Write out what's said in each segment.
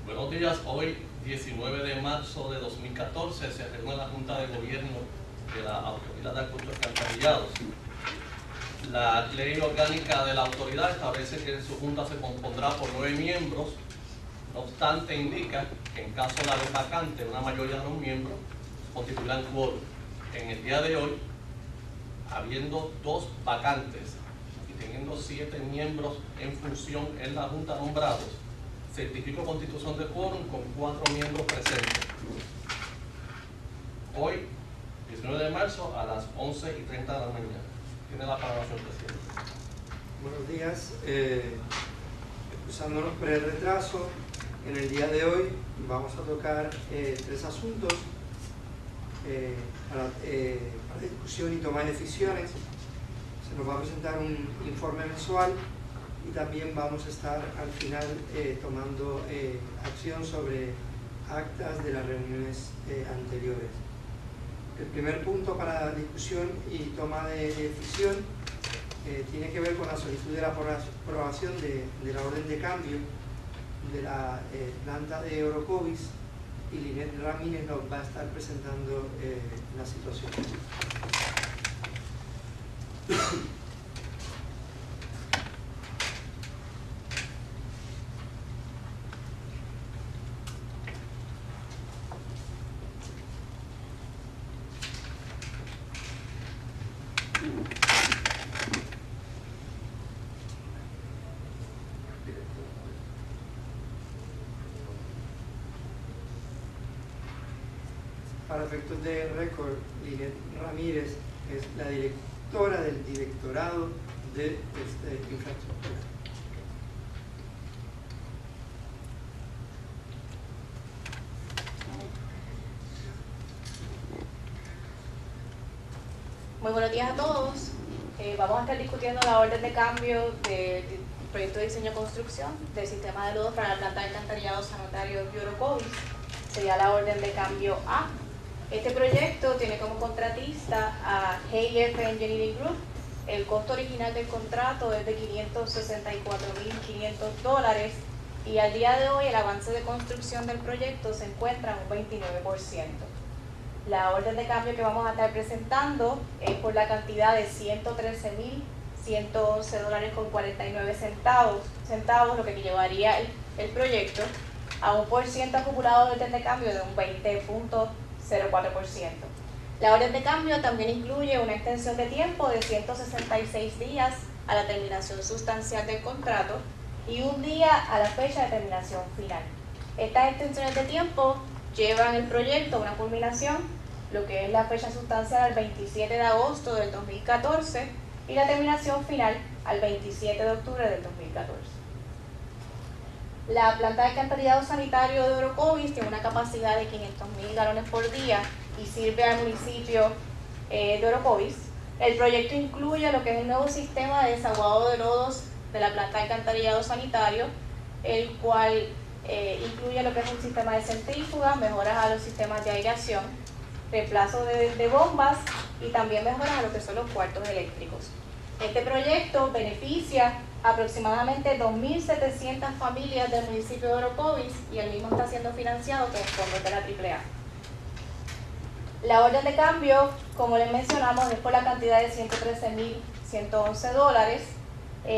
Buenos días. Hoy, 19 de marzo de 2014, se reúne la Junta de Gobierno de la Autoridad de Acueductos y Alcantarillados. La ley orgánica de la autoridad establece que su Junta se compondrá por 9 miembros. No obstante, indica que en caso de haber vacante, una mayoría de los miembros constituirán quórum. En el día de hoy, habiendo 2 vacantes y teniendo 7 miembros en función en la Junta nombrados, certifico constitución de quórum con 4 miembros presentes. Hoy, 19 de marzo, a las 11:30 de la mañana. Tiene la palabra, señor presidente. Buenos días. Excusándonos por el retraso, en el día de hoy vamos a tocar 3 asuntos para discusión y toma de decisiones. Se nos va a presentar un informe mensual y también vamos a estar al final tomando acción sobre actas de las reuniones anteriores. El primer punto para discusión y toma de decisión tiene que ver con la solicitud de la aprobación de la orden de cambio de la planta de Orocovis, y Linet Ramírez nos va a estar presentando la situación. Para efectos de récord, Linet Ramírez es la directora del Directorado de Infraestructura. Muy buenos días a todos. Vamos a estar discutiendo la orden de cambio del proyecto de diseño y construcción del sistema de lodos para la planta de alcantarillado sanitario de Orocovis. Sería la orden de cambio A. Este proyecto tiene como contratista a HF Engineering Group. El costo original del contrato es de $564.500 y al día de hoy el avance de construcción del proyecto se encuentra en un 29%. La orden de cambio que vamos a estar presentando es por la cantidad de $113.111.49, lo que llevaría el proyecto a un porciento acumulado de orden de cambio de un 20.04%. La orden de cambio también incluye una extensión de tiempo de 166 días a la terminación sustancial del contrato y un día a la fecha de terminación final. Estas extensiones de tiempo llevan el proyecto a una culminación, lo que es la fecha sustancial al 27 de agosto del 2014 y la terminación final al 27 de octubre del 2014. La planta de alcantarillado sanitario de Orocovis tiene una capacidad de 500.000 galones por día y sirve al municipio de Orocovis. El proyecto incluye lo que es el nuevo sistema de desaguado de lodos de la planta de alcantarillado sanitario, el cual incluye lo que es un sistema de centrífuga, mejoras a los sistemas de aireación, reemplazo de bombas y también mejoras a lo que son los cuartos eléctricos. Este proyecto beneficia aproximadamente 2.700 familias del municipio de Orocovis y el mismo está siendo financiado con fondos de la AAA. La orden de cambio, como les mencionamos, es por la cantidad de $113.111.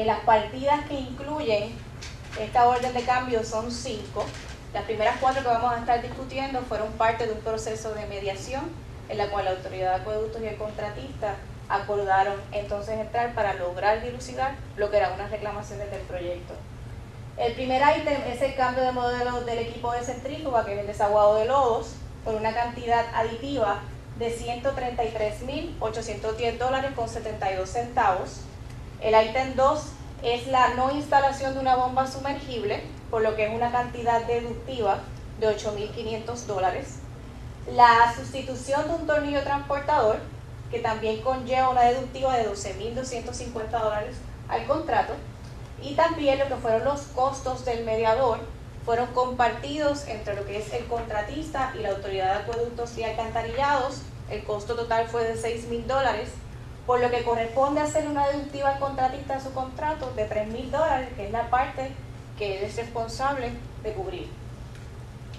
Las partidas que incluyen esta orden de cambio son 5. Las primeras 4 que vamos a estar discutiendo fueron parte de un proceso de mediación en la cual la Autoridad de Acueductos y el contratista acordaron entonces entrar para lograr dilucidar lo que eran unas reclamaciones del proyecto. El primer ítem es el cambio de modelo del equipo de centrífuga, que es el desaguado de lodos, por una cantidad aditiva de $133.810.72. El ítem 2 es la no instalación de una bomba sumergible, por lo que es una cantidad deductiva de $8.500. La sustitución de un tornillo transportador, que también conlleva una deductiva de $12.250 al contrato, y también lo que fueron los costos del mediador fueron compartidos entre lo que es el contratista y la Autoridad de Acueductos y Alcantarillados. El costo total fue de $6.000, por lo que corresponde hacer una deductiva al contratista de su contrato de $3.000, que es la parte que él es responsable de cubrir.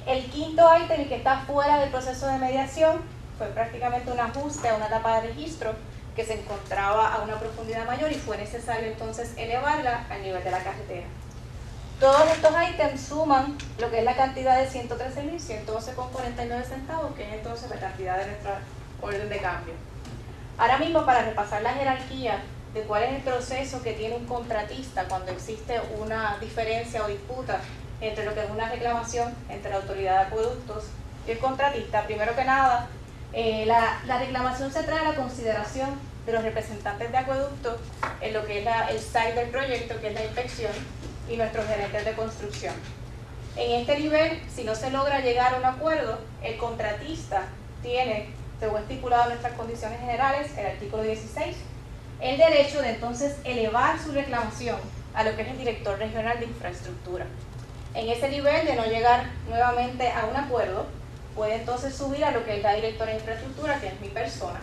El quinto ítem, que está fuera del proceso de mediación, fue prácticamente un ajuste a una etapa de registro que se encontraba a una profundidad mayor y fue necesario entonces elevarla al nivel de la carretera. Todos estos ítems suman lo que es la cantidad de 113.112,49 centavos, que es entonces la cantidad de nuestra orden de cambio. Ahora mismo, para repasar la jerarquía de cuál es el proceso que tiene un contratista cuando existe una diferencia o disputa entre lo que es una reclamación entre la autoridad de acueductos y el contratista, primero que nada, la reclamación se trae a la consideración de los representantes de acueducto en lo que es el site del proyecto, que es la inspección, y nuestros gerentes de construcción. En este nivel, si no se logra llegar a un acuerdo, el contratista tiene, según estipulado en nuestras condiciones generales, el artículo 16, el derecho de entonces elevar su reclamación a lo que es el director regional de infraestructura. En ese nivel de no llegar nuevamente a un acuerdo, puede entonces subir a lo que es la directora de infraestructura, que es mi persona.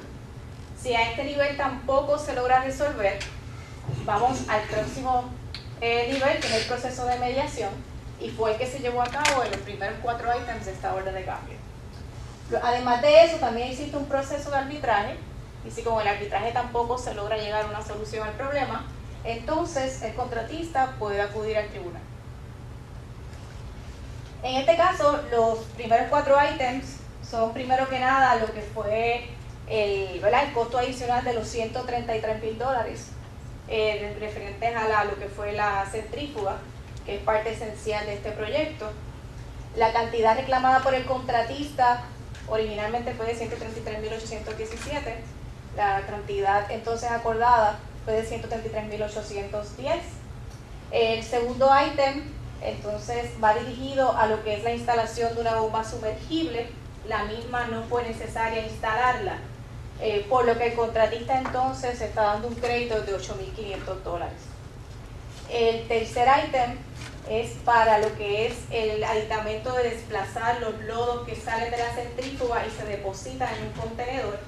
Si a este nivel tampoco se logra resolver, vamos al próximo nivel, que es el proceso de mediación, y fue el que se llevó a cabo en los primeros 4 ítems de esta orden de cambio. Además de eso, también existe un proceso de arbitraje, y si con el arbitraje tampoco se logra llegar a una solución al problema, entonces el contratista puede acudir al tribunal. En este caso, los primeros 4 ítems son, primero que nada, lo que fue el costo adicional de los $133,000 referentes a lo que fue la centrífuga, que es parte esencial de este proyecto. La cantidad reclamada por el contratista originalmente fue de $133,817, la cantidad entonces acordada fue de $133,810. El segundo ítem entonces va dirigido a lo que es la instalación de una bomba sumergible. La misma no fue necesaria instalarla, por lo que el contratista entonces está dando un crédito de $8,500. El tercer ítem es para lo que es el aditamento de desplazar los lodos que salen de la centrífuga y se depositan en un contenedor.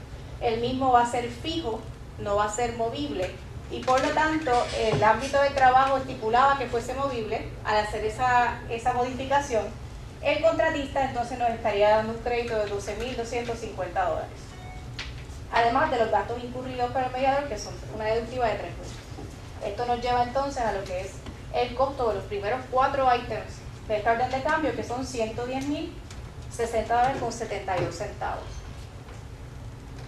El mismo va a ser fijo, no va a ser movible, y por lo tanto el ámbito de trabajo estipulaba que fuese movible. Al hacer esa modificación, el contratista entonces nos estaría dando un crédito de $12,250, además de los gastos incurridos por el mediador, que son una deductiva de $3,000. Esto nos lleva entonces a lo que es el costo de los primeros 4 ítems de esta orden de cambio, que son $110,060,72.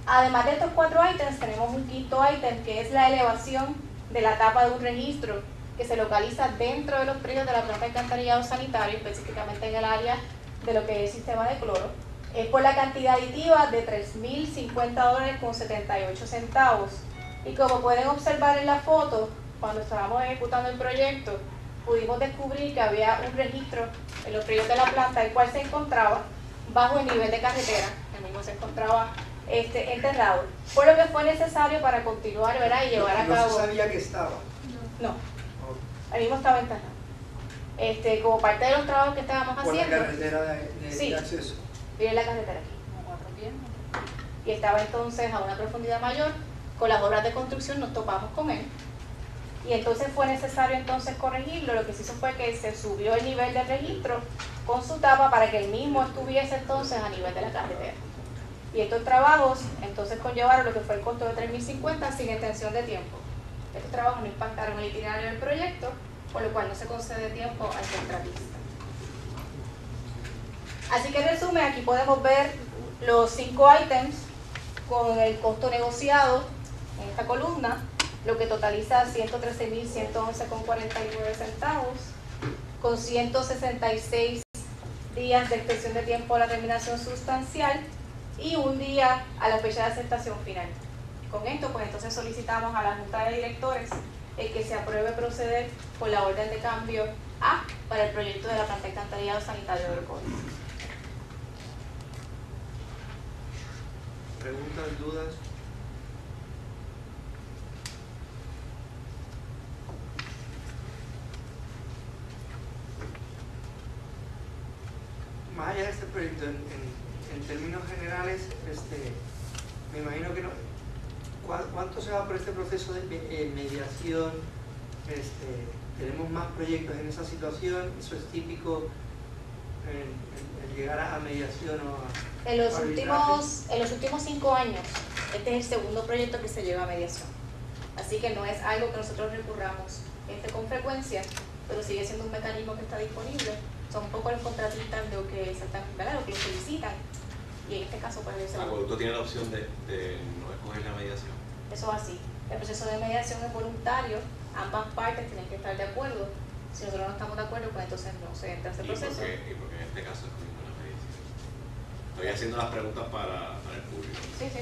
Además de estos 4 ítems, tenemos un quinto ítem, que es la elevación de la tapa de un registro que se localiza dentro de los predios de la planta de alcantarillado sanitario, específicamente en el área de lo que es el sistema de cloro. Es por la cantidad aditiva de $3,050,78. Y como pueden observar en la foto, cuando estábamos ejecutando el proyecto, pudimos descubrir que había un registro en los predios de la planta, el cual se encontraba bajo el nivel de carretera. El mismo se encontraba enterrado, por lo que fue necesario para continuar, ¿verdad?, y llevar a cabo. ¿No se sabía que estaba? No, el mismo estaba enterrado. Como parte de los trabajos que estábamos haciendo. ¿Por la carretera de acceso? Viene la carretera aquí, como 4 pies. Y estaba entonces a una profundidad mayor. Con las obras de construcción nos topamos con él. Y entonces fue necesario entonces corregirlo. Lo que se hizo fue que se subió el nivel del registro con su tapa para que el mismo estuviese entonces a nivel de la carretera. Y estos trabajos entonces conllevaron lo que fue el costo de $3,050 sin extensión de tiempo. Estos trabajos no impactaron el itinerario del proyecto, por lo cual no se concede tiempo al contratista. Así que en resumen, aquí podemos ver los 5 ítems con el costo negociado en esta columna, lo que totaliza $113,111,49 centavos, con 166 días de extensión de tiempo a la terminación sustancial y un día a la fecha de aceptación final. Con esto, pues entonces solicitamos a la Junta de Directores el que se apruebe proceder por la orden de cambio A para el proyecto de la planta de alcantarillado sanitario de Orocovis. ¿Preguntas, dudas? Más allá de este proyecto, en términos generales, me imagino que no. ¿Cuánto se va por este proceso de mediación? Tenemos más proyectos en esa situación. Eso es típico el llegar a mediación o a En los arbitraje? últimos 5 años, este es el segundo proyecto que se lleva a mediación. Así que no es algo que nosotros recurramos con frecuencia, pero sigue siendo un mecanismo que está disponible. Son un poco los contratistas lo que lo solicitan, y en este caso pues el Acueducto tiene la opción de no escoger la mediación. Eso es así. El proceso de mediación es voluntario, ambas partes tienen que estar de acuerdo. Si nosotros no estamos de acuerdo, pues entonces no se entra a ese proceso. ¿Y por qué en este caso escogimos la mediación? Estoy haciendo las preguntas para el público. Sí, sí.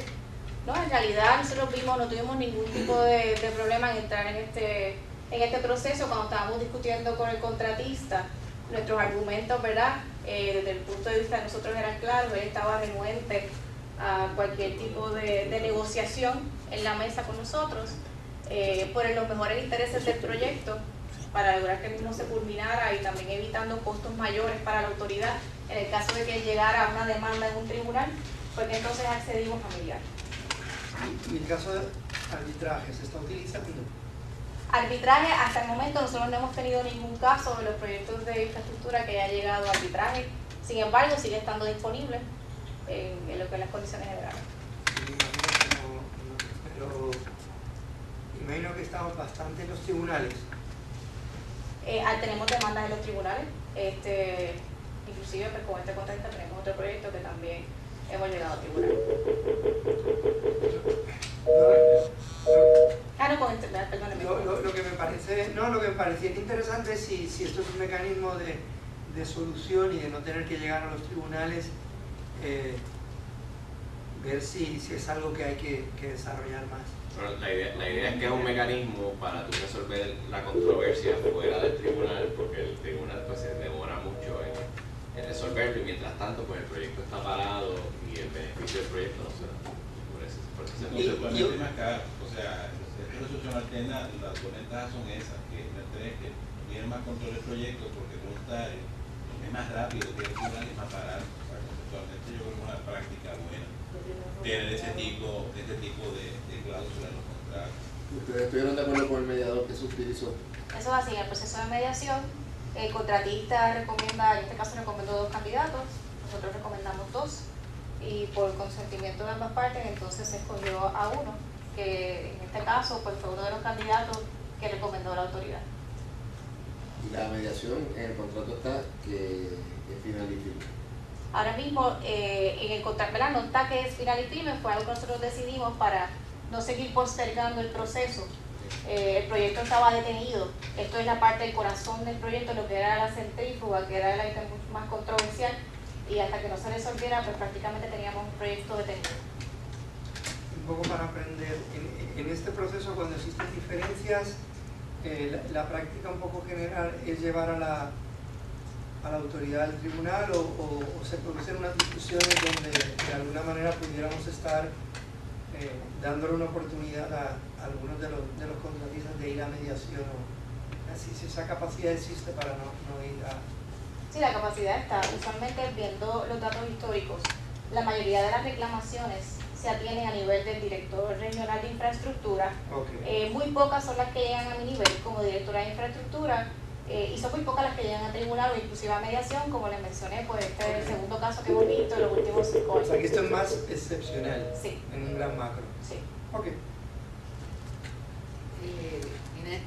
No, en realidad nosotros no tuvimos ningún tipo de problema en entrar en este proceso. Cuando estábamos discutiendo con el contratista, nuestros argumentos, ¿verdad? Desde el punto de vista de nosotros eran claros. Él estaba renuente a cualquier tipo de negociación en la mesa con nosotros por los mejores intereses del proyecto, para lograr que el mismo se culminara y también evitando costos mayores para la autoridad en el caso de que llegara a una demanda en un tribunal, porque entonces accedimos a mediar. ¿Y el caso de arbitraje se está utilizando? Arbitraje, hasta el momento nosotros no hemos tenido ningún caso de los proyectos de infraestructura que haya llegado a arbitraje. Sin embargo, sigue estando disponible en lo que es las condiciones generales. Pero imagino que estamos bastante en los tribunales. Tenemos demandas en los tribunales, inclusive pues, con este contratista tenemos otro proyecto que también hemos llegado a tribunal. Perdóneme. Lo que me parecía interesante es si esto es un mecanismo de solución y de no tener que llegar a los tribunales, ver si es algo que hay que desarrollar más. Bueno, la idea es que es un mecanismo para tú resolver la controversia fuera del tribunal, porque el tribunal pues se demora mucho en resolverlo, y mientras tanto pues el proyecto está parado y el beneficio del proyecto no se da. Por eso se puede más caro. O sea, esta resolución alterna, las dos ventajas son esas, que que tiene más control del proyecto, porque el voluntario es más rápido que el tribunal, es más barato. O sea, conceptualmente yo creo que es una práctica buena tener ese tipo de cláusulas en los contratos. ¿Ustedes estuvieron de acuerdo con el mediador que se utilizó? Eso es así, en el proceso de mediación, el contratista recomienda, en este caso recomendó 2 candidatos, nosotros recomendamos 2, y por consentimiento de ambas partes entonces se escogió a uno, que en este caso pues, fue uno de los candidatos que recomendó la autoridad. Y la mediación en el contrato está que es final y firme. Ahora mismo en el contrato, ¿verdad? No está que es final y firme, fue algo que nosotros decidimos para no seguir postergando el proceso. El proyecto estaba detenido. Esto es la parte del corazón del proyecto, lo que era la centrífuga, que era el item mucho más controversial, y hasta que no se resolviera, pues prácticamente teníamos un proyecto detenido. Un poco para aprender, en este proceso cuando existen diferencias, la práctica un poco general es llevar a la autoridad del tribunal o se producen unas discusiones donde de alguna manera pudiéramos estar dándole una oportunidad a algunos de los contratistas de ir a mediación, o así, si esa capacidad existe para no ir a... Sí, la capacidad está. Usualmente, viendo los datos históricos, la mayoría de las reclamaciones se atienen a nivel del director regional de infraestructura. Okay. Muy pocas son las que llegan a mi nivel como directora de infraestructura, y son muy pocas las que llegan a tribunal o inclusive a mediación, como les mencioné, pues este es el segundo caso que hemos visto en los últimos 5 años. O sea que esto es más excepcional, sí, en un gran macro. Sí. Ok. Inés,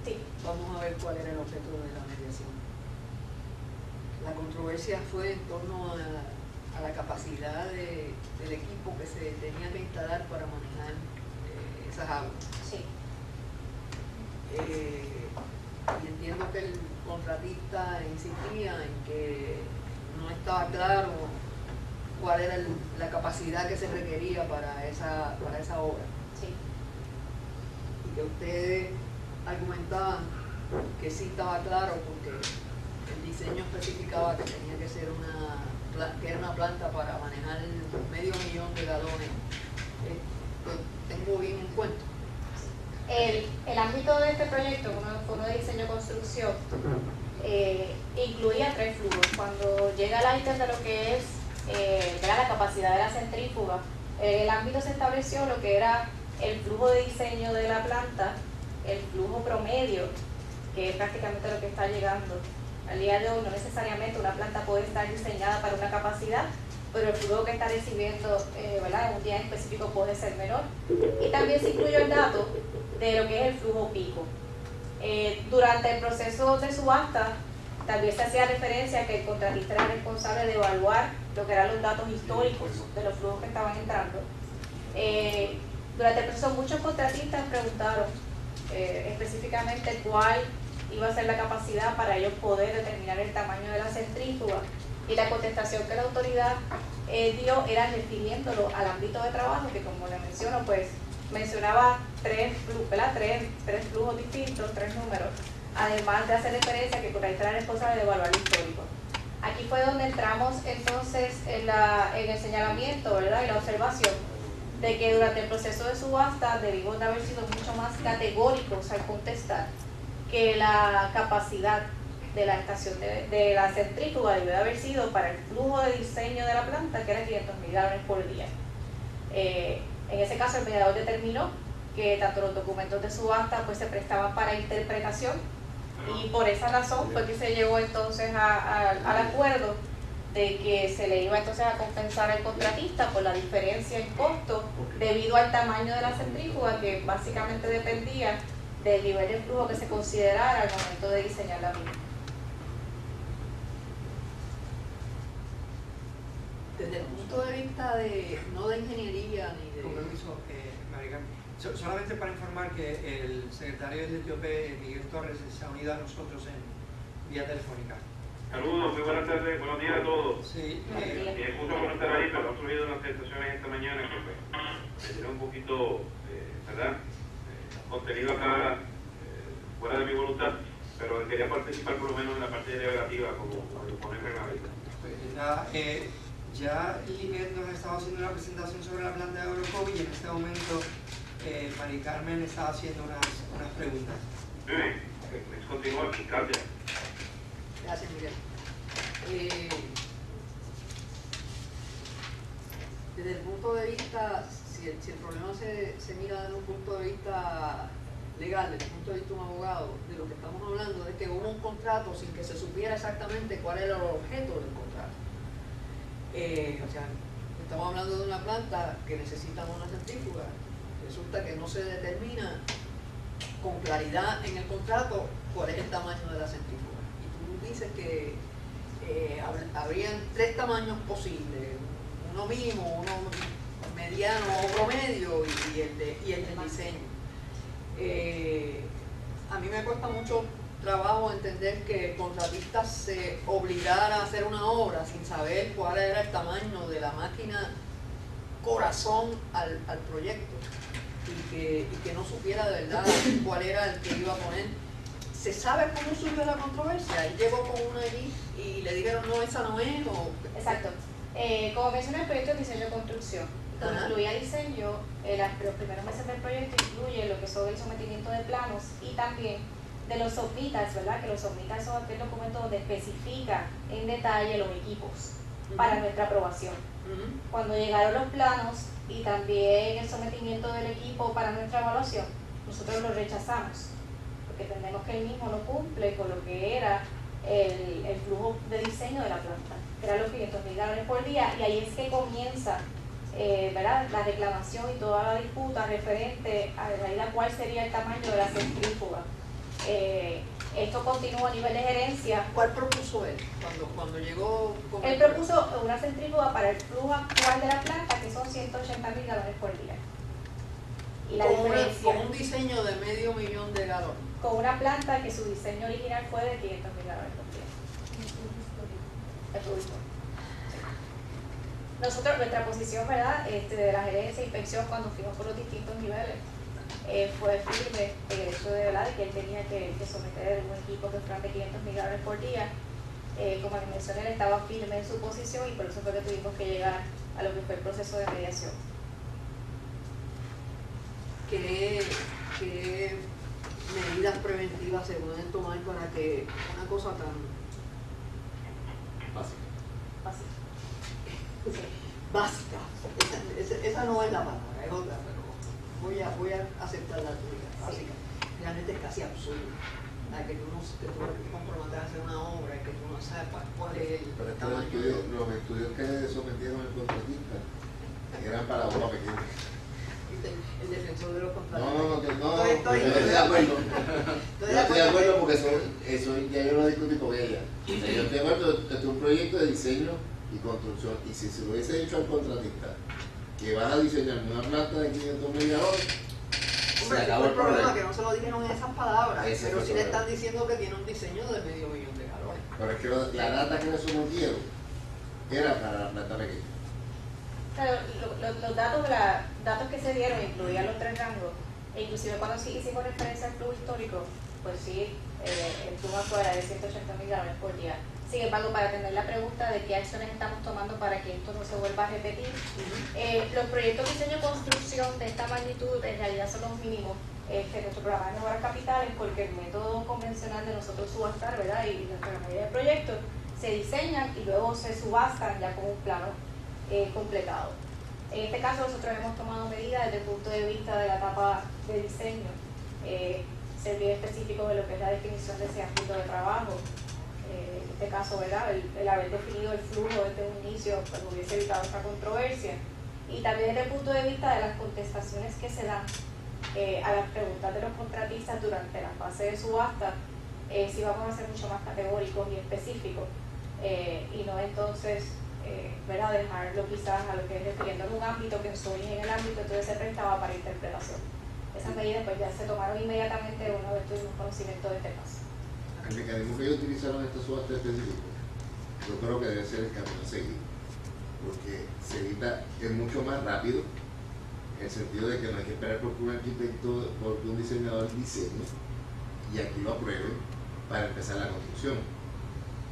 Sí. vamos a ver cuál era el objeto de la mediación. La controversia fue en torno a la capacidad del equipo que se tenía que instalar para manejar esas aguas. Sí. Y entiendo que el contratista insistía en que no estaba claro cuál era la capacidad que se requería para esa obra. Sí. Y que ustedes argumentaban que sí estaba claro porque el diseño especificaba que tenía que ser que era una planta para manejar 500,000 de galones. Tengo bien en cuenta. El ámbito de este proyecto, uno de diseño y construcción, incluía 3 flujos. Cuando llega al ítem de lo que es la capacidad de la centrífuga, el ámbito se estableció lo que era el flujo de diseño de la planta, el flujo promedio, que es prácticamente lo que está llegando Al día de hoy no necesariamente una planta puede estar diseñada para una capacidad, pero el flujo que está recibiendo ¿verdad? en un día en específico puede ser menor. Y también se incluyó el dato de lo que es el flujo pico. Durante el proceso de subasta también se hacía referencia a que el contratista era responsable de evaluar lo que eran los datos históricos de los flujos que estaban entrando. Durante el proceso muchos contratistas preguntaron específicamente cuál iba a ser la capacidad para ellos poder determinar el tamaño de la centrífuga, y la contestación que la autoridad dio era refiriéndolo al ámbito de trabajo, que como le menciono, pues mencionaba tres flujos distintos, tres números, además de hacer referencia a que el contratista era responsable de evaluar el histórico. Aquí fue donde entramos entonces en el señalamiento, ¿verdad? Y la observación de que durante el proceso de subasta debimos de haber sido mucho más categóricos al contestar que la capacidad de la estación de la centrífuga debió de haber sido para el flujo de diseño de la planta, que era 500.000 galones por día. En ese caso el mediador determinó que tanto los documentos de subasta pues se prestaban para interpretación, y por esa razón fue que se llegó entonces al acuerdo de que se le iba entonces a compensar al contratista por la diferencia en costo debido al tamaño de la centrífuga, que básicamente dependía del nivel de flujo que se considerara al momento de diseñar la misma. Desde el punto de vista no de ingeniería ni de... Con permiso, Maricarmen. Solamente para informar que el secretario del Etíope, Miguel Torres, se ha unido a nosotros en vía telefónica. Saludos, muy buenas tardes, buenos días a todos. Sí, Mi excusa por no estar ahí, pero han surgido unas presentaciones esta mañana que me tiene un poquito, ¿verdad? Contenido acá fuera de mi voluntad, pero quería participar por lo menos en la parte delegativa como poner reglamento. pues nada, ya Linet nos ha estado haciendo una presentación sobre la planta de Orocovi, y en este momento Mari Carmen estaba haciendo unas preguntas. Muy bien, continúa, gracias. Gracias, Miguel. Desde el punto de vista, si el problema se mira desde un punto de vista legal, desde el punto de vista de un abogado, de lo que estamos hablando es que hubo un contrato sin que se supiera exactamente cuál era el objeto del contrato. O sea, estamos hablando de una planta que necesita una centrífuga. Resulta que no se determina con claridad en el contrato cuál es el tamaño de la centrífuga. Y tú dices que habrían tres tamaños posibles: uno mínimo, uno mediano o promedio y el del diseño. A mí me cuesta mucho trabajo entender que el contratista se obligara a hacer una obra sin saber cuál era el tamaño de la máquina corazón al proyecto, y que no supiera de verdad cuál era el que iba a poner. ¿Se sabe cómo surgió la controversia? Él llegó con una allí y le dijeron no, esa no es, o... Exacto. Como mencioné, el proyecto de diseño y construcción. Como incluía diseño, los primeros meses del proyecto incluye lo que son el sometimiento de planos y también de los submittals, ¿verdad? Que los submittals son aquel documento donde especifica en detalle los equipos para nuestra aprobación. Cuando llegaron los planos y también el sometimiento del equipo para nuestra evaluación, nosotros lo rechazamos, porque entendemos que el mismo no cumple con lo que era el flujo de diseño de la planta, que eran los 500.000 galones por día, y ahí es que comienza ¿verdad? La reclamación y toda la disputa referente a en realidad cuál sería el tamaño de la centrífuga. Esto continúa a nivel de gerencia. ¿Cuál propuso él cuando llegó? Él propuso una centrífuga para el flujo actual de la planta, que son 180.000 galones por día. Y la diferencia, con un diseño de $500,000 de galones. Con una planta que su diseño original fue de 500.000 galones por día. El flujo histórico. Nosotros, nuestra posición, ¿verdad? De la gerencia e inspección cuando fuimos por los distintos niveles, fue firme en el hecho de, ¿verdad? De que él tenía que someter un equipo que fuera de 500.000 galones por día. Como les mencioné, él estaba firme en su posición, y por eso fue que tuvimos que llegar a lo que fue el proceso de mediación. ¿Qué medidas preventivas se pueden tomar para que una cosa tan básica, esa no es la palabra, es otra, pero voy a aceptar la tuya, básica, realmente es casi absurdo, que tú no te comprometes a hacer una obra y cuál es Pero el es que los estudios que le sometieron al contratista eran para obra pequeña. el defensor de los contratos. No, Estoy yo estoy de acuerdo. Estoy Yo estoy de acuerdo porque eso ya yo lo discutí con ella. O sea, yo estoy de acuerdo, esto es un proyecto de diseño y construcción. Y si se lo hubiese dicho al contratista que vas a diseñar una planta de 500.000 galones, Hombre, se acabó el el problema problema. que no se lo dijeron en esas palabras, Ese pero fue sí el le problema. están diciendo que tiene un diseño de $500.000 de galones. Pero es que la data que le sometieron era para la planta pequeña. Claro, los datos que se dieron incluían los 3 rangos, e inclusive cuando sí hicimos referencia al flujo histórico, pues sí, el flujo actual era de 180.000 galones por día. Sin embargo, para atender la pregunta de qué acciones estamos tomando para que esto no se vuelva a repetir, los proyectos de diseño y construcción de esta magnitud en realidad son los mínimos. Nuestro programa de mejoras capitales, porque el método convencional de nosotros subastar, ¿verdad? Y nuestra mayoría de proyectos se diseñan y luego se subastan ya con un plano completado. En este caso nosotros hemos tomado medidas desde el punto de vista de la etapa de diseño, ser bien específico de lo que es la definición de ese ámbito de trabajo. En este caso, ¿verdad? El haber definido el flujo desde un inicio pues hubiese evitado esta controversia, y también desde el punto de vista de las contestaciones que se dan a las preguntas de los contratistas durante la fase de subasta. Sí vamos a ser mucho más categóricos y específicos, y no entonces ¿verdad? Dejarlo quizás a lo que es refiriendo en un ámbito que soy en el ámbito, entonces se prestaba para interpretación. Esas medidas pues ya se tomaron inmediatamente una vez tuvimos conocimiento de este caso. El mecanismo que ellos utilizaron en esta subasta específica, yo creo que debe ser el camino a seguir, porque se evita, es mucho más rápido, en el sentido de que no hay que esperar porque un arquitecto, porque un diseñador diseñe y aquí lo aprueben para empezar la construcción.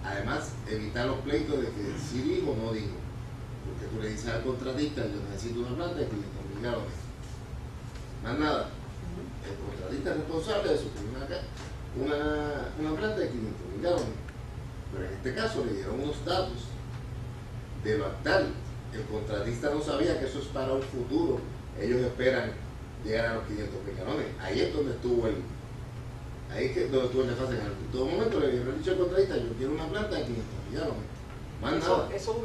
Además, evitar los pleitos de que sí digo o no digo, porque tú le dices al contratista, yo necesito una planta de 500.000 galones, más nada. El contratista es responsable de suplir una planta de 500.000 galones, pero en este caso le dieron unos datos de lo actual. El contratista no sabía que eso es para un futuro, ellos esperan llegar a los 500.000 galones. Ahí es donde estuvo el desfase. En todo momento le habían dicho al contratista, yo quiero una planta de 500.000 galones, más nada. Eso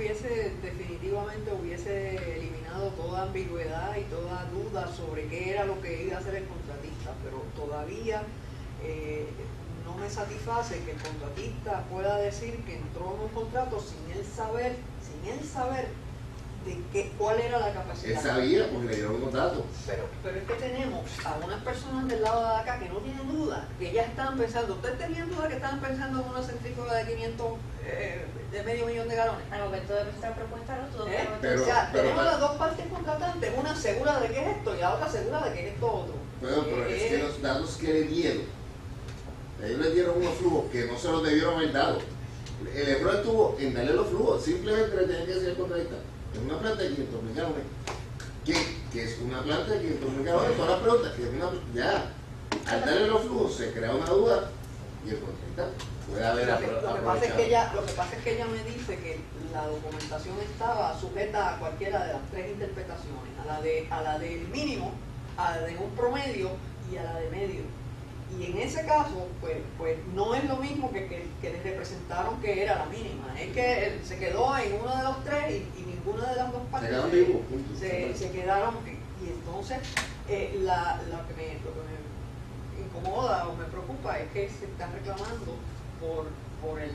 definitivamente hubiese eliminado toda ambigüedad y toda duda sobre qué era lo que iba a hacer el contratista, pero todavía no me satisface que el contratista pueda decir que entró en un contrato sin él saber de cuál era la capacidad. Él sabía porque le dieron unos datos. Pero es que tenemos a unas personas del lado de acá que no tienen duda, que ya estaban pensando. ¿Ustedes tenían duda que estaban pensando en una centrífuga de 500, de $500.000 de galones? Al momento de nuestra propuesta no todo Pero- o sea, pero- tenemos las dos partes contratantes, una segura de que es esto y la otra segura de que es esto otro. Bueno, pero es que los datos que le dieron, ellos le dieron unos flujos que no se los debieron haber dado. El error estuvo en darle los flujos, simplemente le tenían que decir al contratista, es una planta de 500.000 galones. ¿Qué es una planta de 500.000 galones? Todas las preguntas, que es una ya. Al darle los flujos se crea una duda y el contratista puede haber Lo que pasa es aprovechado. que ella me dice que la documentación estaba sujeta a cualquiera de las 3 interpretaciones, a la del mínimo, a la de un promedio y a la de medio. Y en ese caso, pues no es lo mismo que les representaron que era la mínima. Es que se quedó en uno de los 3 y ninguna de las dos partes quedaron vivos, punto. se quedaron. Y entonces, lo que me incomoda o me preocupa es que se están reclamando por el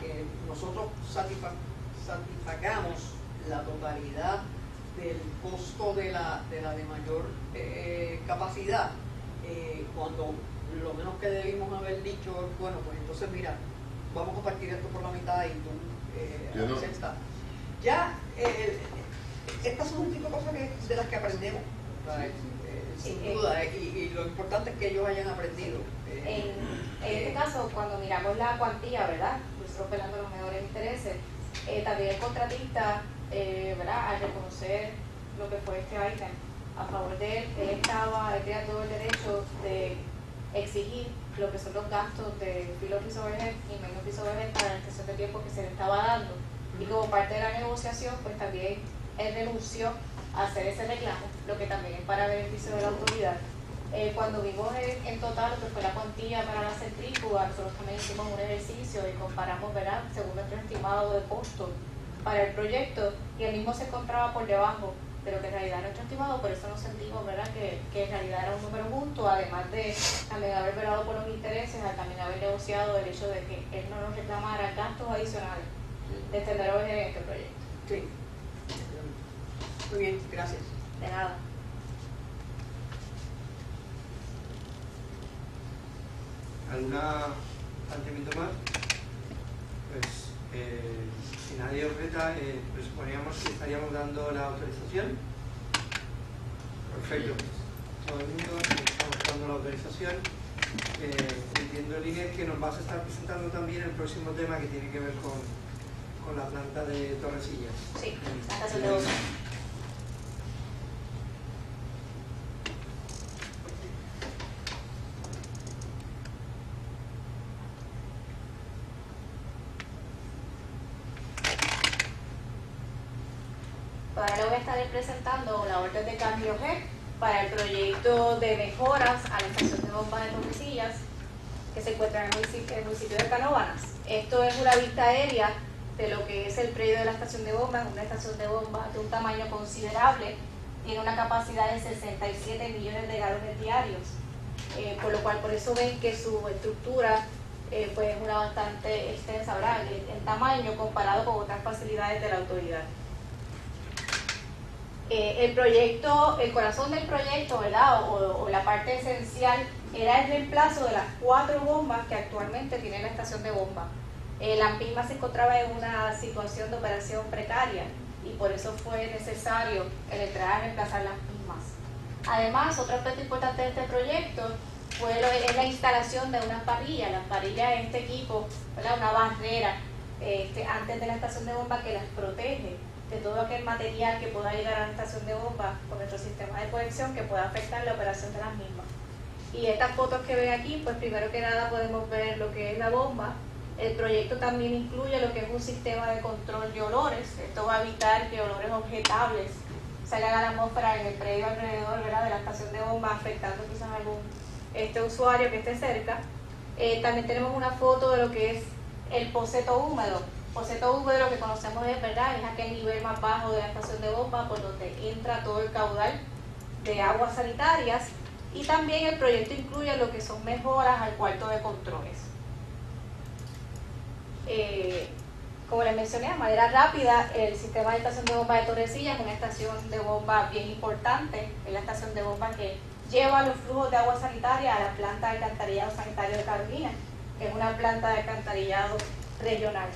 que nosotros satisfagamos la totalidad del costo de la de mayor capacidad, cuando lo menos que debimos haber dicho, bueno, pues entonces mira, vamos a partir esto por la mitad y tú aceptas. Ya, estas son un tipo de cosas de las que aprendemos, sin duda, y lo importante es que ellos hayan aprendido. En este caso, cuando miramos la cuantía, ¿verdad? Nosotros velando los mejores intereses, también el contratista, ¿verdad? Al reconocer lo que fue este ítem a favor de él, él tenía todo el derecho de exigir lo que son los gastos de filo piso overhead y menos piso overhead para la extensión de tiempo que se le estaba dando. Y como parte de la negociación, pues también él renunció a hacer ese reclamo, lo que también es para beneficio de la autoridad. Cuando vimos en total lo que fue la cuantía para la centrífuga, nosotros también hicimos un ejercicio y comparamos, ¿verdad?, según nuestro estimado de costo para el proyecto, y el mismo se encontraba por debajo de lo que en realidad era nuestro estimado. Por eso nos sentimos, ¿verdad?, que en realidad era un número justo, además de también haber velado por los intereses, al también haber negociado el hecho de que él no nos reclamara gastos adicionales de extender en este proyecto. Sí. Muy bien, gracias. De nada. ¿Alguna planteamiento más? Pues si nadie objeta, presuponíamos que estaríamos dando la autorización. Perfecto. Todo el mundo estamos dando la autorización. Entiendo, Línez, que nos vas a estar presentando también el próximo tema que tiene que ver con la planta de Torrecillas. Sí, la estación de bomba. Ahora le voy a estar presentando la orden de cambio G para el proyecto de mejoras a la estación de bomba de Torrecillas, que se encuentra en el municipio de Canóvanas. Esto es una vista aérea de lo que es el predio de la estación de bomba. Es una estación de bomba de un tamaño considerable, tiene una capacidad de 67 millones de galones diarios, por lo cual por eso ven que su estructura pues es una bastante extensa, ¿verdad?, en tamaño comparado con otras facilidades de la autoridad. El proyecto, el corazón del proyecto, ¿verdad?, o la parte esencial, era el reemplazo de las 4 bombas que actualmente tiene la estación de bomba. La misma se encontraba en una situación de operación precaria y por eso fue necesario el entrar a reemplazar las mismas. Además, otro aspecto importante de este proyecto es la instalación de unas parrillas. Las parrillas es este equipo, ¿verdad?, una barrera antes de la estación de bomba que las protege de todo aquel material que pueda llegar a la estación de bomba con nuestro sistema de conexión que pueda afectar la operación de las mismas. Y estas fotos que ven aquí, pues primero que nada podemos ver lo que es la bomba. El proyecto también incluye lo que es un sistema de control de olores. Esto va a evitar que olores objetables salgan a la atmósfera en el predio alrededor, ¿verdad?, de la estación de bomba, afectando quizás a algún usuario que esté cerca. También tenemos una foto de lo que es el poseto húmedo. Poseto húmedo, lo que conocemos es, ¿verdad?, es aquel nivel más bajo de la estación de bomba por donde entra todo el caudal de aguas sanitarias. Y también el proyecto incluye lo que son mejoras al cuarto de controles. Como les mencioné, de manera rápida, el sistema de estación de bomba de Torrecillas es una estación de bomba bien importante. Es la estación de bomba que lleva los flujos de agua sanitaria a la planta de alcantarillado sanitario de Carolina, que es una planta de alcantarillado regional.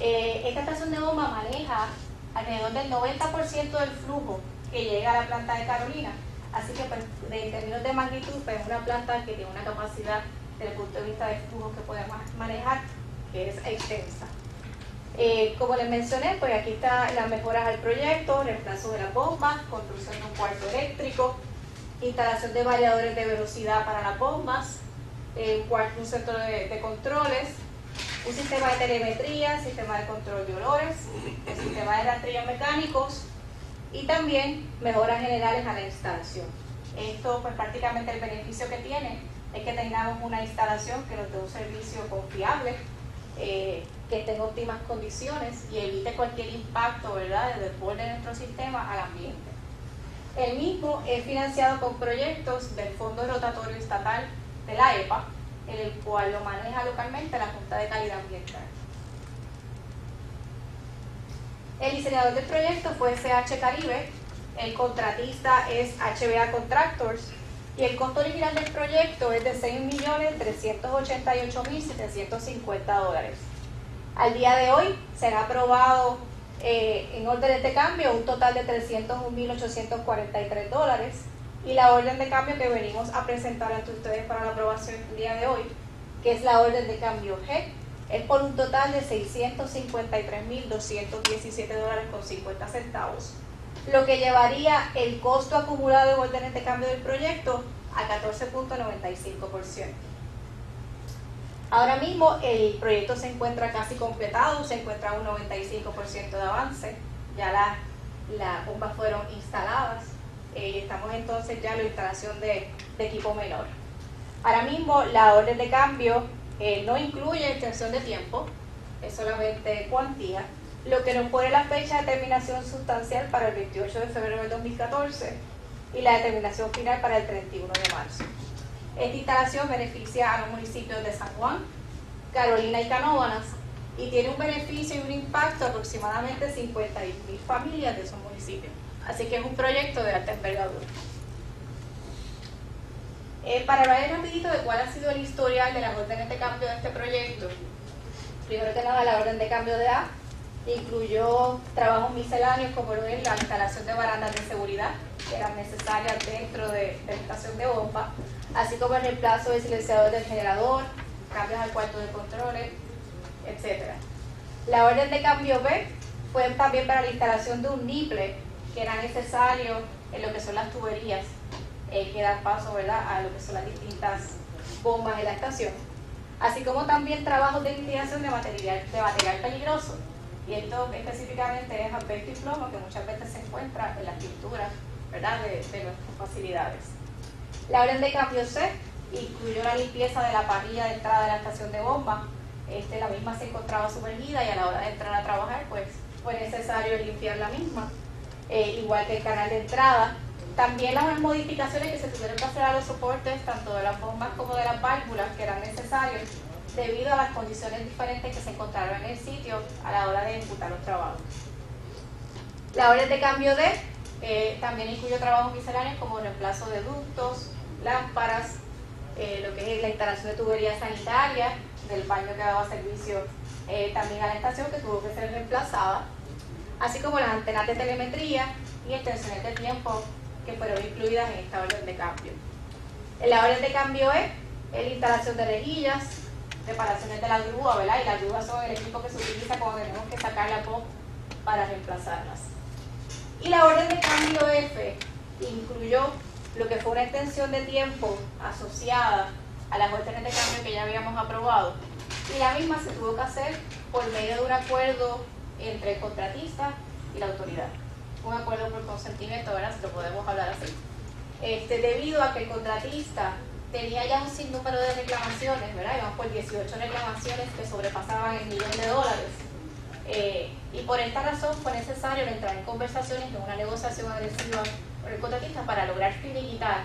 Esta estación de bomba maneja alrededor del 90% del flujo que llega a la planta de Carolina. Así que pues, en términos de magnitud, pues, es una planta que tiene una capacidad desde el punto de vista de flujo que podemos manejar, que es extensa. Como les mencioné, pues aquí están las mejoras al proyecto: reemplazo de las bombas, construcción de un cuarto eléctrico, instalación de variadores de velocidad para las bombas, un centro de controles, un sistema de telemetría, sistema de control de olores, el sistema de rastrillos mecánicos y también mejoras generales a la instalación. Esto, pues prácticamente el beneficio que tiene es que tengamos una instalación que nos dé un servicio confiable, que esté en óptimas condiciones y evite cualquier impacto, ¿verdad?, de desborde de nuestro sistema al ambiente. El mismo es financiado con proyectos del Fondo Rotatorio Estatal de la EPA, en el cual lo maneja localmente la Junta de Calidad Ambiental. El diseñador del proyecto fue SH Caribe, el contratista es HBA Contractors y el costo original del proyecto es de $6.388.750. Al día de hoy se han aprobado en órdenes de cambio un total de $301.843 y la orden de cambio que venimos a presentar ante ustedes para la aprobación el día de hoy, que es la orden de cambio G, es por un total de $653.217.50, lo que llevaría el costo acumulado de órdenes de cambio del proyecto a 14.95%. Ahora mismo el proyecto se encuentra casi completado, se encuentra a un 95% de avance, ya las bombas fueron instaladas y estamos entonces ya en la instalación de de equipo menor. Ahora mismo la orden de cambio no incluye extensión de tiempo, es solamente cuantía, lo que nos pone la fecha de terminación sustancial para el 28 de febrero del 2014 y la determinación final para el 31 de marzo. Esta instalación beneficia a los municipios de San Juan, Carolina y Canóvanas y tiene un beneficio y un impacto de aproximadamente 51.000 familias de esos municipios. Así que es un proyecto de alta envergadura. Para hablar rapidito de cuál ha sido el historial de las órdenes de cambio de este proyecto, primero que nada la orden de cambio de A incluyó trabajos misceláneos como lo es la instalación de barandas de seguridad que eran necesarias dentro de la estación de bomba, así como el reemplazo del silenciador del generador, cambios al cuarto de controles, etc. La orden de cambio B fue también para la instalación de un niple que era necesario en lo que son las tuberías que dan paso, ¿verdad?, a lo que son las distintas bombas de la estación, así como también trabajos de mitigación de material peligroso, y esto específicamente es asbesto y plomo que muchas veces se encuentra en las pinturas, ¿verdad?, de nuestras facilidades. La orden de cambio C incluyó la limpieza de la parrilla de entrada de la estación de bomba. La misma se encontraba sumergida y a la hora de entrar a trabajar pues fue necesario limpiar la misma, igual que el canal de entrada. También las modificaciones que se tuvieron que hacer a los soportes, tanto de las bombas como de las válvulas, que eran necesarios debido a las condiciones diferentes que se encontraron en el sitio a la hora de ejecutar los trabajos. La orden de cambio D también incluyó trabajos misceláneos como reemplazo de ductos, lámparas, lo que es la instalación de tuberías sanitarias, del baño que daba servicio también a la estación, que tuvo que ser reemplazada, así como las antenas de telemetría y extensiones de tiempo que fueron incluidas en esta orden de cambio. En la orden de cambio E, la instalación de rejillas, reparaciones de la grúa, ¿verdad? Y las grúas son el equipo que se utiliza cuando tenemos que sacar la POP para reemplazarlas. Y la orden de cambio F incluyó lo que fue una extensión de tiempo asociada a las órdenes de cambio que ya habíamos aprobado, y la misma se tuvo que hacer por medio de un acuerdo entre el contratista y la autoridad, un acuerdo por consentimiento, ¿verdad?, si lo podemos hablar así, debido a que el contratista tenía ya un sinnúmero de reclamaciones, ¿verdad?, iban por 18 reclamaciones que sobrepasaban el $1.000.000, y por esta razón fue necesario entrar en conversaciones en una negociación agresiva con el contratista para lograr finiquitar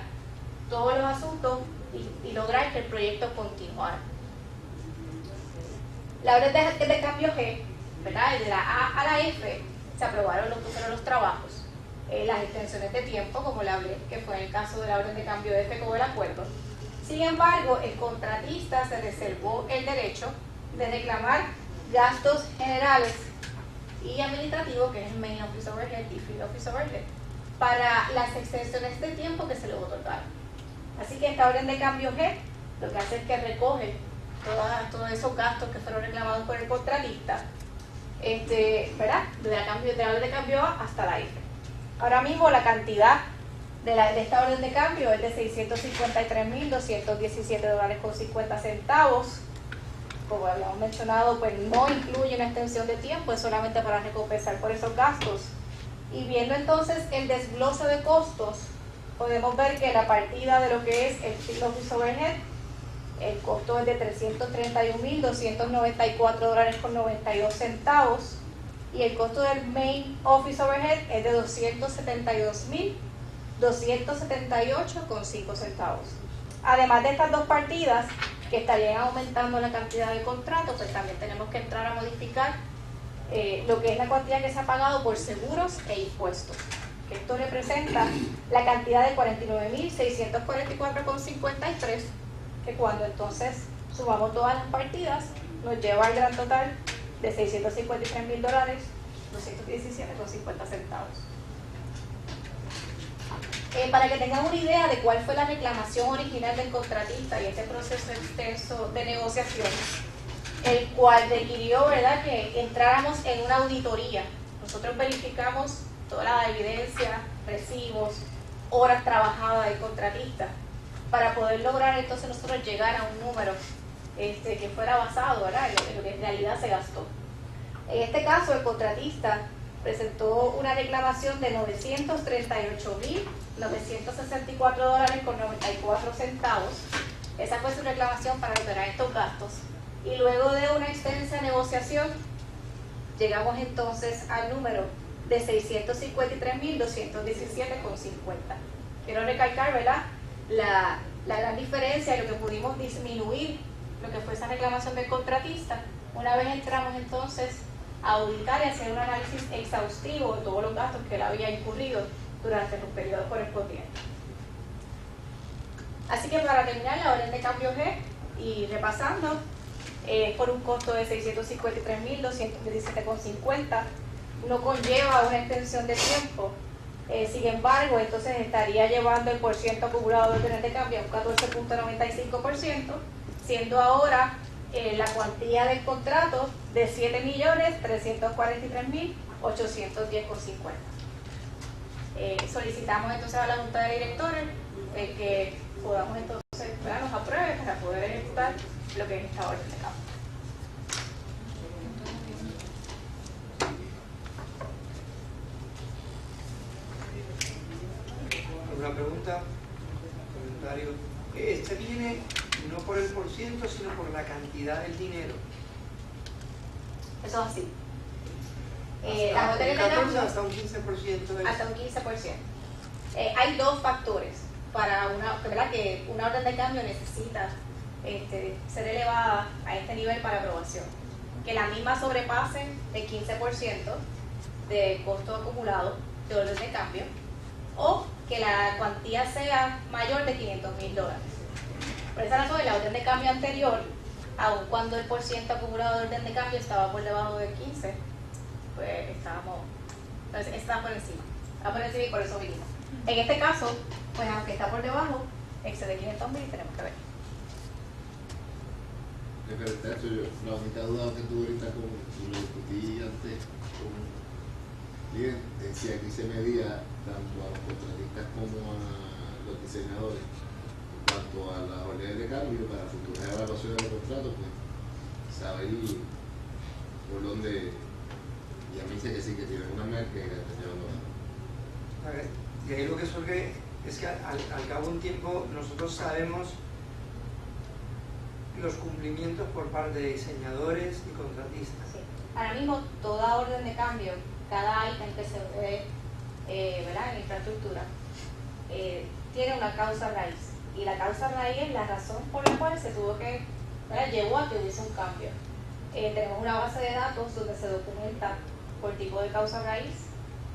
todos los asuntos y lograr que el proyecto continuara. La orden de cambio G, ¿verdad?, de la A a la F, se aprobaron los trabajos, las extensiones de tiempo, como le hablé, que fue en el caso de la orden de cambio F como el acuerdo. Sin embargo, el contratista se reservó el derecho de reclamar gastos generales y administrativos, que es el Main Office Overhead y Field Office Overhead, para las extensiones de tiempo que se le otorgaron. Así que esta orden de cambio G lo que hace es que recoge todos esos gastos que fueron reclamados por el contratista, ¿verdad?, de la orden de cambio A hasta la F. Ahora mismo la cantidad de esta orden de cambio es de $653.217.50. Como habíamos mencionado, pues no incluye una extensión de tiempo, es solamente para recompensar por esos gastos. Y viendo entonces el desglose de costos, podemos ver que la partida de lo que es el Field Office Overhead, el costo es de $331.294.92 y el costo del Main Office Overhead es de $272.278.05. Además de estas dos partidas que estarían aumentando la cantidad de contratos, pues también tenemos que entrar a modificar lo que es la cantidad que se ha pagado por seguros e impuestos. Esto representa la cantidad de $49.644.53, que cuando entonces sumamos todas las partidas nos lleva al gran total de $653.217.50. Para que tengan una idea de cuál fue la reclamación original del contratista y este proceso extenso de negociaciones, el cual requirió, ¿verdad?, que entráramos en una auditoría. Nosotros verificamos toda la evidencia, recibos, horas trabajadas del contratista, para poder lograr entonces nosotros llegar a un número que fuera basado, ¿verdad?, en lo que en realidad se gastó. En este caso, el contratista presentó una reclamación de $938.964.94. Esa fue su reclamación para recuperar estos gastos. Y luego de una extensa negociación, llegamos entonces al número de $653.217.50. Quiero recalcar, ¿verdad?, la gran diferencia de lo que pudimos disminuir, lo que fue esa reclamación del contratista, una vez entramos entonces a auditar y hacer un análisis exhaustivo de todos los gastos que él había incurrido durante los periodos correspondientes. Así que para terminar, la orden de cambio G, y repasando, por un costo de $653.217.50, no conlleva una extensión de tiempo. Sin embargo, entonces estaría llevando el porciento acumulado de órdenes de cambio a un 14.95%, siendo ahora la cuantía del contrato de $7.343.810.50. Solicitamos entonces a la Junta de Directores que podamos entonces, ¿verdad?, nos apruebe para poder ejecutar lo que es esta orden de cambio. ¿Alguna pregunta? ¿Comentario? Este viene no por el porciento, sino por la cantidad del dinero. Eso es así. Hasta, la orden de cambio, hasta un 15% de hasta un 15%. Hay dos factores para ¿verdad?, que una orden de cambio necesita ser elevada a este nivel para aprobación. Que la misma sobrepase el 15% de costo acumulado de orden de cambio, o que la cuantía sea mayor de $500.000. Por esa razón, en la orden de cambio anterior, aun cuando el porciento acumulado de orden de cambio estaba por debajo del 15, pues estaba por encima. Está por encima y por eso vinimos. En este caso, pues aunque está por debajo, excede $500.000 y tenemos que ver. Referente a eso, la única duda que tuve ahorita, lo discutí antes con Lien, si aquí se medía tanto a los contratistas como a los diseñadores en cuanto a las órdenes de cambio para futuras evaluaciones de los contratos, pues saber por dónde. Y a mí dice que sí, que tiene una marca que está llevando. Y ahí lo que surge es que al cabo de un tiempo nosotros sabemos los cumplimientos por parte de diseñadores y contratistas. Sí. Ahora mismo, toda orden de cambio, cada ítem que se ve ¿verdad?, en infraestructura, tiene una causa raíz. Y la causa raíz es la razón por la cual se tuvo que, ¿verdad?, llevó a que hubiese un cambio. Tenemos una base de datos donde se documenta por tipo de causa raíz,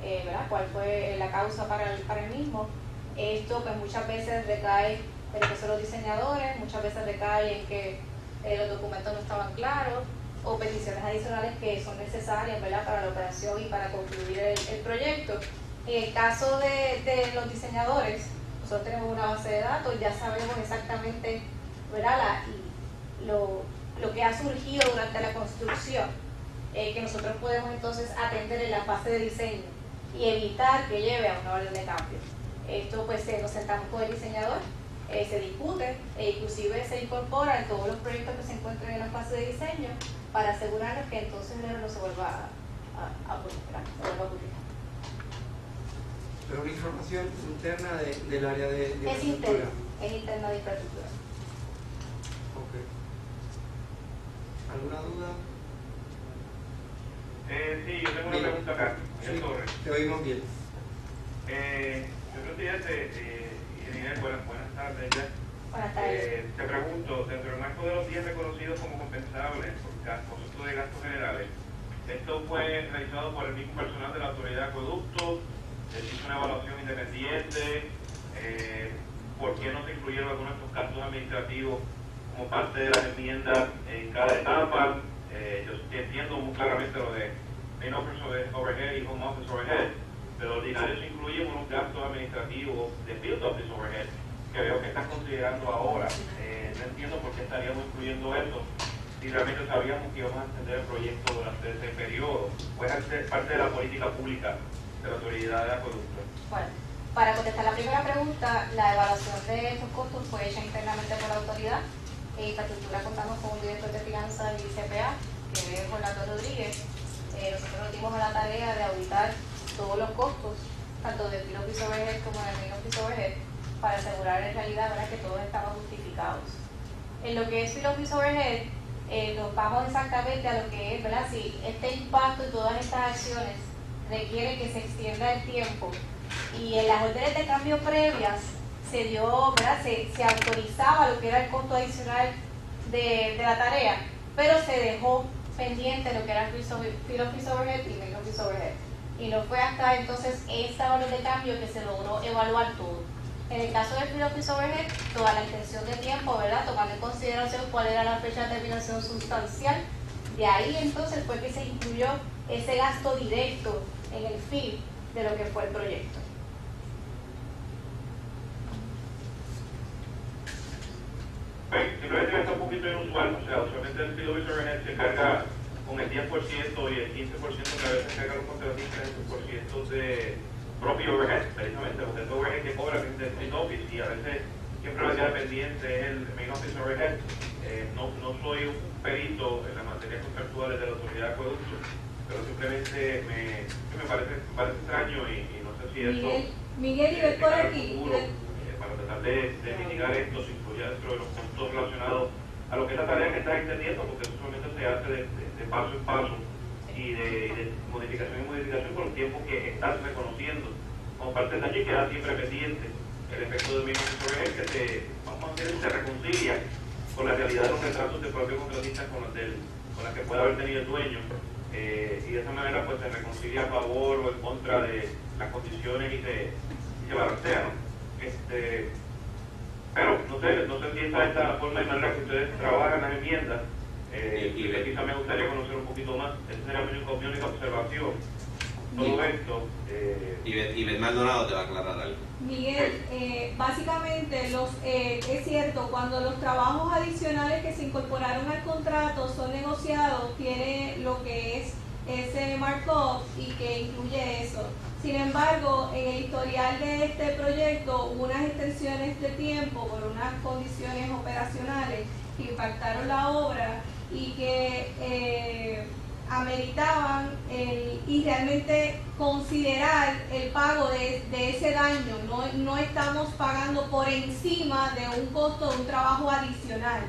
¿verdad?, cuál fue la causa para el mismo. Esto pues muchas veces recae en lo que son los diseñadores, muchas veces recae en que los documentos no estaban claros, o peticiones adicionales que son necesarias, ¿verdad?, para la operación y para concluir el proyecto. En el caso de los diseñadores, nosotros tenemos una base de datos, ya sabemos exactamente, ¿verdad?, lo que ha surgido durante la construcción, que nosotros podemos entonces atender en la fase de diseño y evitar que lleve a una orden de cambio. Esto pues nos sentamos con el diseñador, se discute e inclusive se incorpora en todos los proyectos que se encuentren en la fase de diseño para asegurarnos que entonces no se vuelva a publicar. Pero una información interna del área de Es infraestructura. es interna de infraestructura. Ok. ¿Alguna duda? Sí, yo tengo una pregunta acá. Sí, te oímos bien. Yo Inés, buenas tardes ya. Buenas tardes. Te pregunto, dentro del marco de los 10 reconocidos como compensables por concepto de gastos generales, esto fue realizado por el mismo personal de la Autoridad de Acueducto, se hizo una evaluación independiente, ¿por qué no se incluyeron algunos de estos gastos administrativos como parte de las enmiendas en cada etapa? Yo entiendo muy claramente lo de main office overhead y home office overhead, pero ordinario se incluyen unos gastos administrativos de field office overhead que veo que estás considerando ahora. No entiendo por qué estaríamos incluyendo eso si realmente sabíamos que íbamos a extender el proyecto durante ese periodo. Puede ser parte de la política pública de la Autoridad de Acueducto. Bueno, para contestar la primera pregunta, la evaluación de estos costos fue hecha internamente por la autoridad. En infraestructura contamos con un director de finanzas del ICPA, que es Orlando Rodríguez. nosotros nos dimos a la tarea de auditar todos los costos, tanto del Field Office Overhead como del Main Office Overhead, para asegurar en realidad, ¿verdad?, que todos estaban justificados. En lo que es Field Office Overhead, nos vamos exactamente a lo que es, ¿verdad?, si este impacto y todas estas acciones requieren que se extienda el tiempo. Y en las órdenes de cambio previas se dio, ¿verdad?, se autorizaba lo que era el costo adicional de la tarea, pero se dejó pendiente lo que era Field Office Overhead y Main Office Overhead. Y no fue hasta entonces esta orden de cambio que se logró evaluar todo. En el caso del Field Office Overhead, toda la extensión de tiempo, ¿verdad?, tomando en consideración cuál era la fecha de terminación sustancial, de ahí entonces fue que se incluyó ese gasto directo en el fin de lo que fue el proyecto. Simplemente está un poquito inusual, o sea, usualmente el Field Office Overhead se carga con el 10% y el 15% que a veces carga los contratistas es el por ciento de propio overhead, precisamente, porque el overhead que cobra es del Field Office y a veces siempre me queda pendiente es el Main Office Overhead. No soy un perito en las materias contractuales de la autoridad de acueducto, pero simplemente me parece extraño y no sé si eso Miguel, y ves por aquí para tratar de mitigar esto se incluye dentro de los puntos relacionados a lo que es la tarea que estás entendiendo, porque eso solamente se hace de paso en paso y de modificación en modificación por el tiempo que estás reconociendo. Como parte de allí queda siempre pendiente el efecto del mismo overhead que se reconcilia con la realidad de los retrasos del propio contratista con las que pueda haber tenido el dueño, y de esa manera pues se reconcilia a favor o en contra de las condiciones y se balancea, ¿no? Pero no sé si esta es la forma y manera que ustedes trabajan las enmiendas, y quizá me gustaría conocer un poquito más. Esa sería mi única observación. Todo esto. Ivette Maldonado te va a aclarar algo. Miguel, básicamente es cierto, cuando los trabajos adicionales que se incorporaron al contrato son negociados, tiene lo que es ese markup y que incluye eso. Sin embargo, en el historial de este proyecto hubo unas extensiones de tiempo por unas condiciones operacionales que impactaron la obra y que ameritaban y realmente considerar el pago de ese daño. No estamos pagando por encima de un costo de un trabajo adicional.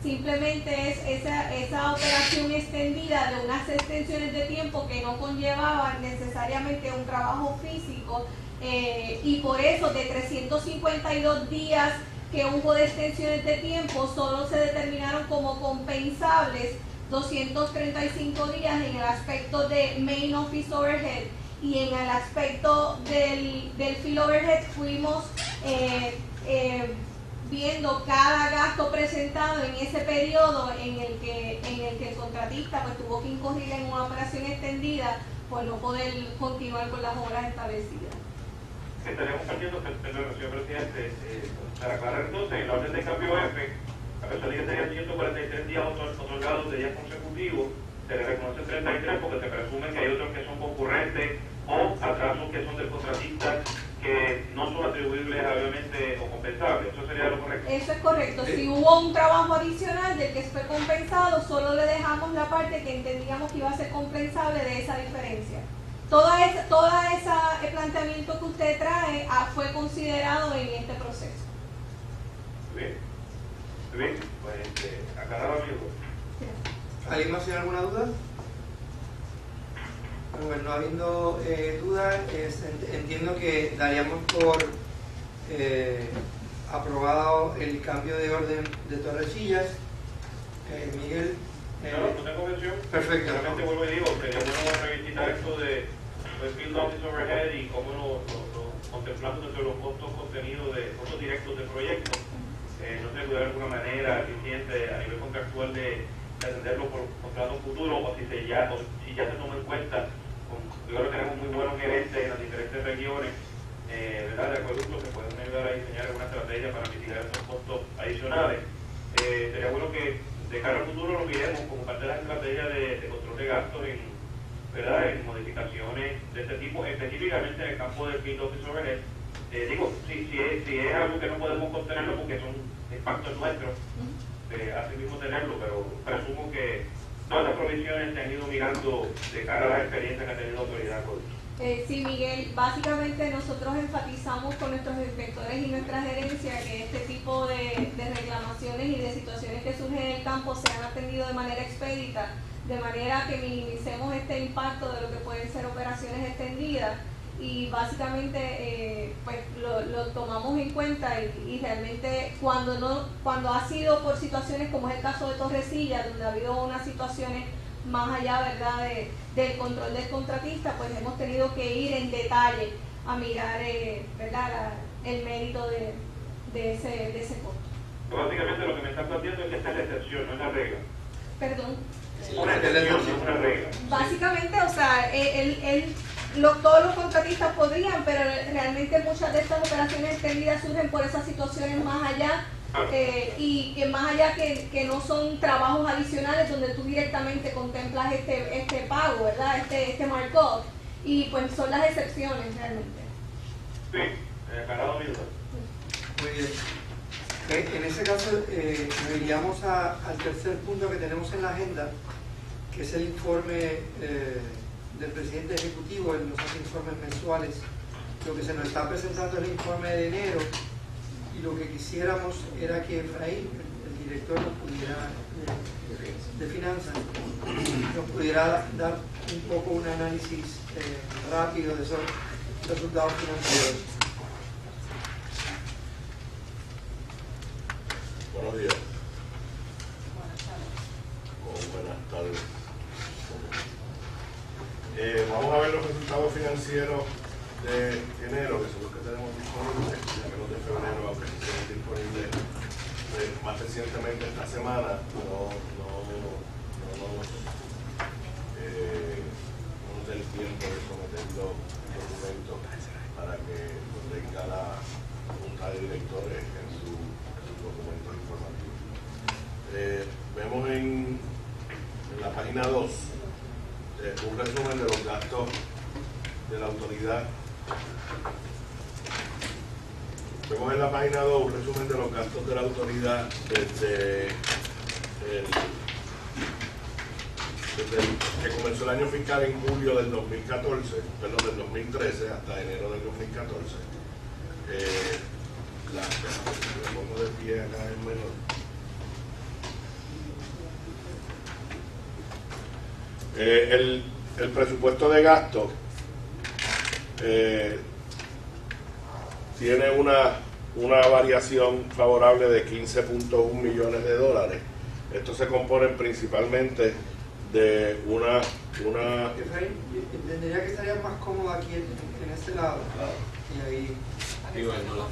Simplemente es esa operación extendida de unas extensiones de tiempo que no conllevaban necesariamente un trabajo físico, y por eso de 352 días que hubo de extensiones de tiempo solo se determinaron como compensables 235 días en el aspecto de Main Office Overhead, y en el aspecto del Field Overhead fuimos viendo cada gasto presentado en ese periodo en el que el contratista pues tuvo que incurrir en una operación extendida por no poder continuar con las obras establecidas. Estaríamos partiendo, señor presidente, para aclarar entonces, en la orden de cambio F, a pesar de que serían 143 días otorgados de días consecutivos, se le reconoce 33 porque se presume que hay otros que son concurrentes o atrasos que son del contratista que no son atribuibles obviamente o compensables. ¿Eso sería lo correcto? Eso es correcto. Si hubo un trabajo adicional del que fue compensado, solo le dejamos la parte que entendíamos que iba a ser compensable de esa diferencia. Toda ese planteamiento que usted trae fue considerado en este proceso. Bien, pues aclarado, amigo. ¿Alguien más tiene alguna duda? Bueno, no habiendo dudas, entiendo que daríamos por aprobado el cambio de orden de Torrecillas. Miguel. No tengo objeción. Perfecto. Realmente vuelvo y digo, sería bueno revisitar esto de Field Office Overhead y cómo lo contemplamos dentro de los costos contenidos de costos directos del proyecto. No sé si hay alguna manera eficiente a nivel contractual de atenderlo por contratos futuros, o si ya se toma en cuenta. Yo creo que tenemos muy buenos gerentes en las diferentes regiones, ¿verdad?, de acueductos que pueden ayudar a diseñar alguna estrategia para mitigar esos costos adicionales. Sería bueno que de cara al futuro lo miremos como parte de la estrategia de control de gastos en modificaciones de este tipo, específicamente en el campo del Field Office Overhead. Digo, si es algo que no podemos contenerlo porque son impactos nuestros, así mismo tenerlo, pero presumo que todas las provisiones se han ido mirando de cara a las experiencias que ha tenido la autoridad COVID. Sí, Miguel, básicamente nosotros enfatizamos con nuestros inspectores y nuestra gerencia que este tipo de reclamaciones y de situaciones que surgen en el campo sean atendidos de manera expedita, de manera que minimicemos este impacto de lo que pueden ser operaciones extendidas, y básicamente pues lo tomamos en cuenta y realmente cuando ha sido por situaciones como es el caso de Torrecilla, donde ha habido unas situaciones más allá, ¿verdad?, del control del contratista, pues hemos tenido que ir en detalle a mirar, ¿verdad?, el mérito de ese costo. Básicamente lo que me están planteando es que esta es la excepción, no es la regla. Perdón. Una excepción, no es una regla. Básicamente, o sea, todos los contratistas podrían, pero realmente muchas de estas operaciones extendidas surgen por esas situaciones más allá. Y que más allá que no son trabajos adicionales donde tú directamente contemplas este pago, ¿verdad? Este markup, y pues son las excepciones realmente. Sí, aclarado mi duda. Muy bien. En ese caso nos iríamos al tercer punto que tenemos en la agenda, que es el informe del presidente ejecutivo. Él nos hace informes mensuales. Lo que se nos está presentando es el informe de enero. Y lo que quisiéramos era que Efraín, el director de finanzas, nos pudiera dar un poco un análisis rápido de esos resultados financieros. Buenos días. Buenas tardes. Vamos a ver los resultados financieros de enero, que son los que tenemos disponibles, ya que los de febrero, aunque estén disponibles más recientemente esta semana, no nos da el tiempo de someter los documentos para que los tenga la Junta de Directores en sus documentos informativos. Vemos en la página 2 un resumen de los gastos de la autoridad. Vemos en la página 2 un resumen de los gastos de la autoridad desde que comenzó el año fiscal en julio del 2014, perdón, del 2013 hasta enero del 2014. Me pongo de pie acá en menor. El presupuesto de gasto tiene una variación favorable de 15.1 millones de dólares. Esto se compone principalmente de una Efraín, entendería que estaría más cómodo aquí en este lado. Y ahí. Digo, no la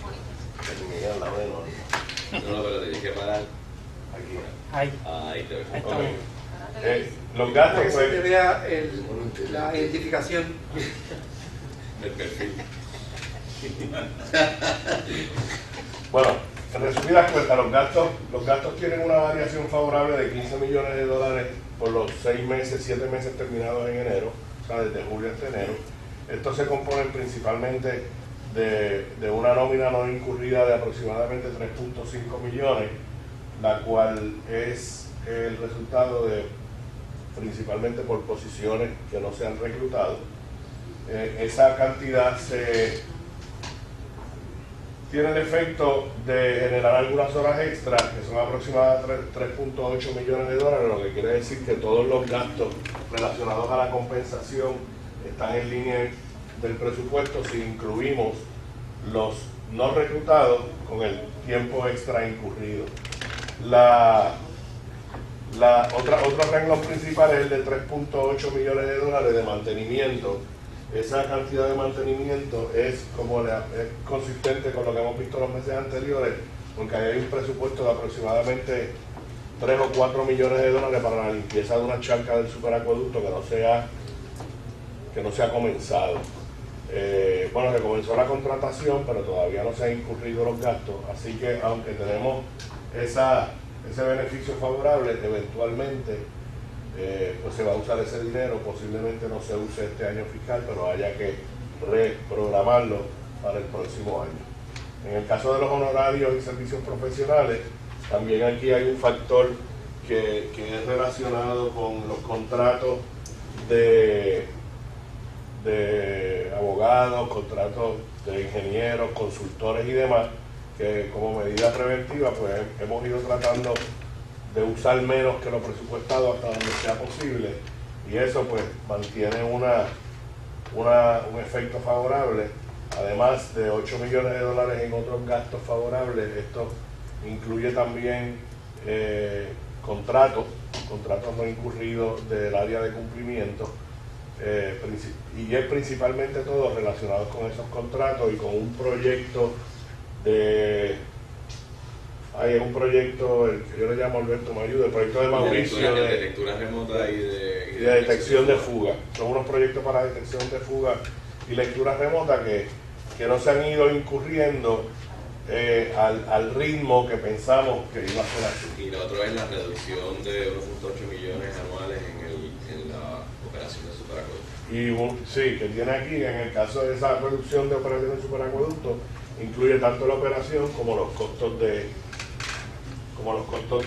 no, pero tenés que parar aquí. Ahí te ves. Okay. Los gastos, para que se te vea la identificación. El perfil. Bueno, en resumidas cuentas, los gastos tienen una variación favorable de 15 millones de dólares por los 7 meses terminados en enero, o sea, desde julio hasta enero. Esto se compone principalmente de una nómina no incurrida de aproximadamente 3.5 millones, la cual es el resultado de principalmente por posiciones que no se han reclutado. Esa cantidad tiene el efecto de generar algunas horas extras, que son aproximadamente 3.8 millones de dólares, lo que quiere decir que todos los gastos relacionados a la compensación están en línea del presupuesto si incluimos los no reclutados con el tiempo extra incurrido. Otro renglón principal es el de 3.8 millones de dólares de mantenimiento. Esa cantidad de mantenimiento es consistente con lo que hemos visto los meses anteriores, porque hay un presupuesto de aproximadamente 3 o 4 millones de dólares para la limpieza de una charca del superacueducto que no se ha comenzado. Bueno, que comenzó la contratación, pero todavía no se han incurrido los gastos, así que aunque tenemos ese beneficio favorable, eventualmente pues se va a usar ese dinero, posiblemente no se use este año fiscal, pero haya que reprogramarlo para el próximo año. En el caso de los honorarios y servicios profesionales, también aquí hay un factor que es relacionado con los contratos de abogados, contratos de ingenieros, consultores y demás, que como medida preventiva pues hemos ido tratando de usar menos que lo presupuestado hasta donde sea posible, y eso pues mantiene un efecto favorable, además de 8 millones de dólares en otros gastos favorables. Esto incluye también contratos no incurridos del área de cumplimiento, y es principalmente todo relacionado con esos contratos y con un proyecto hay un proyecto, el que yo le llamo Alberto me ayuda, el proyecto de Mauricio de lectura remota y de detección de fuga. Son unos proyectos para detección de fuga y lectura remota que no se han ido incurriendo al ritmo que pensamos que iba a ser así. Y lo otro es la reducción de 1.8 millones anuales en la operación de superacueducto. Y sí, que tiene aquí, en el caso de esa reducción de operaciones de superacueducto, incluye tanto la operación como los costos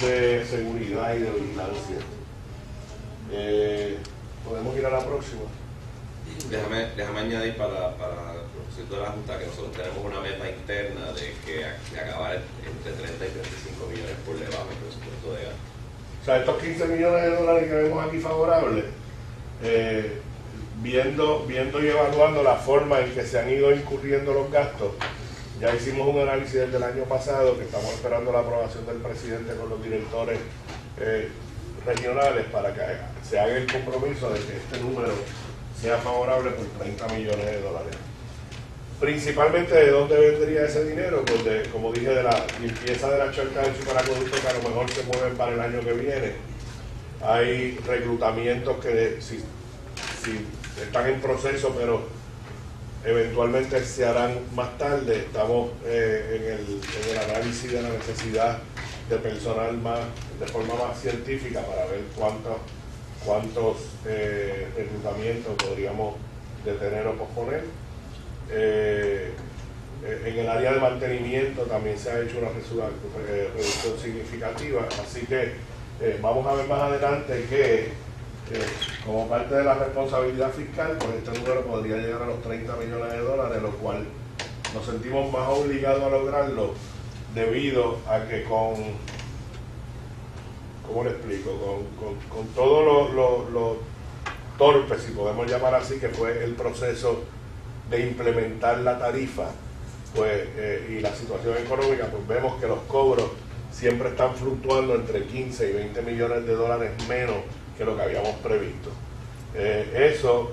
de seguridad y de vigilancia. Podemos ir a la próxima. Déjame añadir para el propósito de la Junta que nosotros tenemos una meta interna de acabar entre 30 y 35 millones por debajo del presupuesto de gasto. O sea, estos 15 millones de dólares que vemos aquí favorables, viendo y evaluando la forma en que se han ido incurriendo los gastos, ya hicimos un análisis desde el año pasado, que estamos esperando la aprobación del presidente con los directores regionales para que se haga el compromiso de que este número sea favorable por 30 millones de dólares. Principalmente, ¿de dónde vendría ese dinero? Pues como dije, de la limpieza de la charca del superacueducto, que a lo mejor se mueven para el año que viene. Hay reclutamientos que si están en proceso, pero eventualmente se harán más tarde. Estamos en el análisis de la necesidad de personal de forma más científica para ver cuántos reclutamientos podríamos detener o posponer. En el área de mantenimiento también se ha hecho una reducción significativa, así que vamos a ver más adelante que como parte de la responsabilidad fiscal, pues este número podría llegar a los 30 millones de dólares, lo cual nos sentimos más obligados a lograrlo debido a que ¿cómo le explico? Con todo lo torpe, si podemos llamar así, que fue el proceso de implementar la tarifa, pues y la situación económica, pues vemos que los cobros siempre están fluctuando entre 15 y 20 millones de dólares menos que lo que habíamos previsto. Eso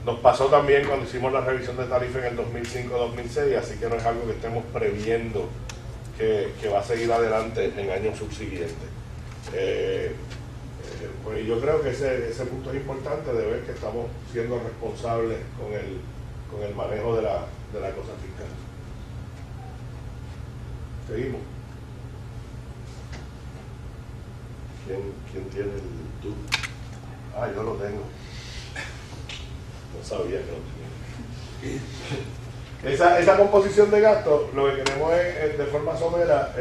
nos pasó también cuando hicimos la revisión de tarifa en el 2005-2006, así que no es algo que estemos previendo que va a seguir adelante en años subsiguientes. Pues yo creo que ese punto es importante, de ver que estamos siendo responsables con el manejo de la cosa fiscal. Seguimos. ¿Quién tiene el tú? Ah, yo lo tengo. No sabía que lo tenía. Esa composición de gastos, lo que queremos es de forma somera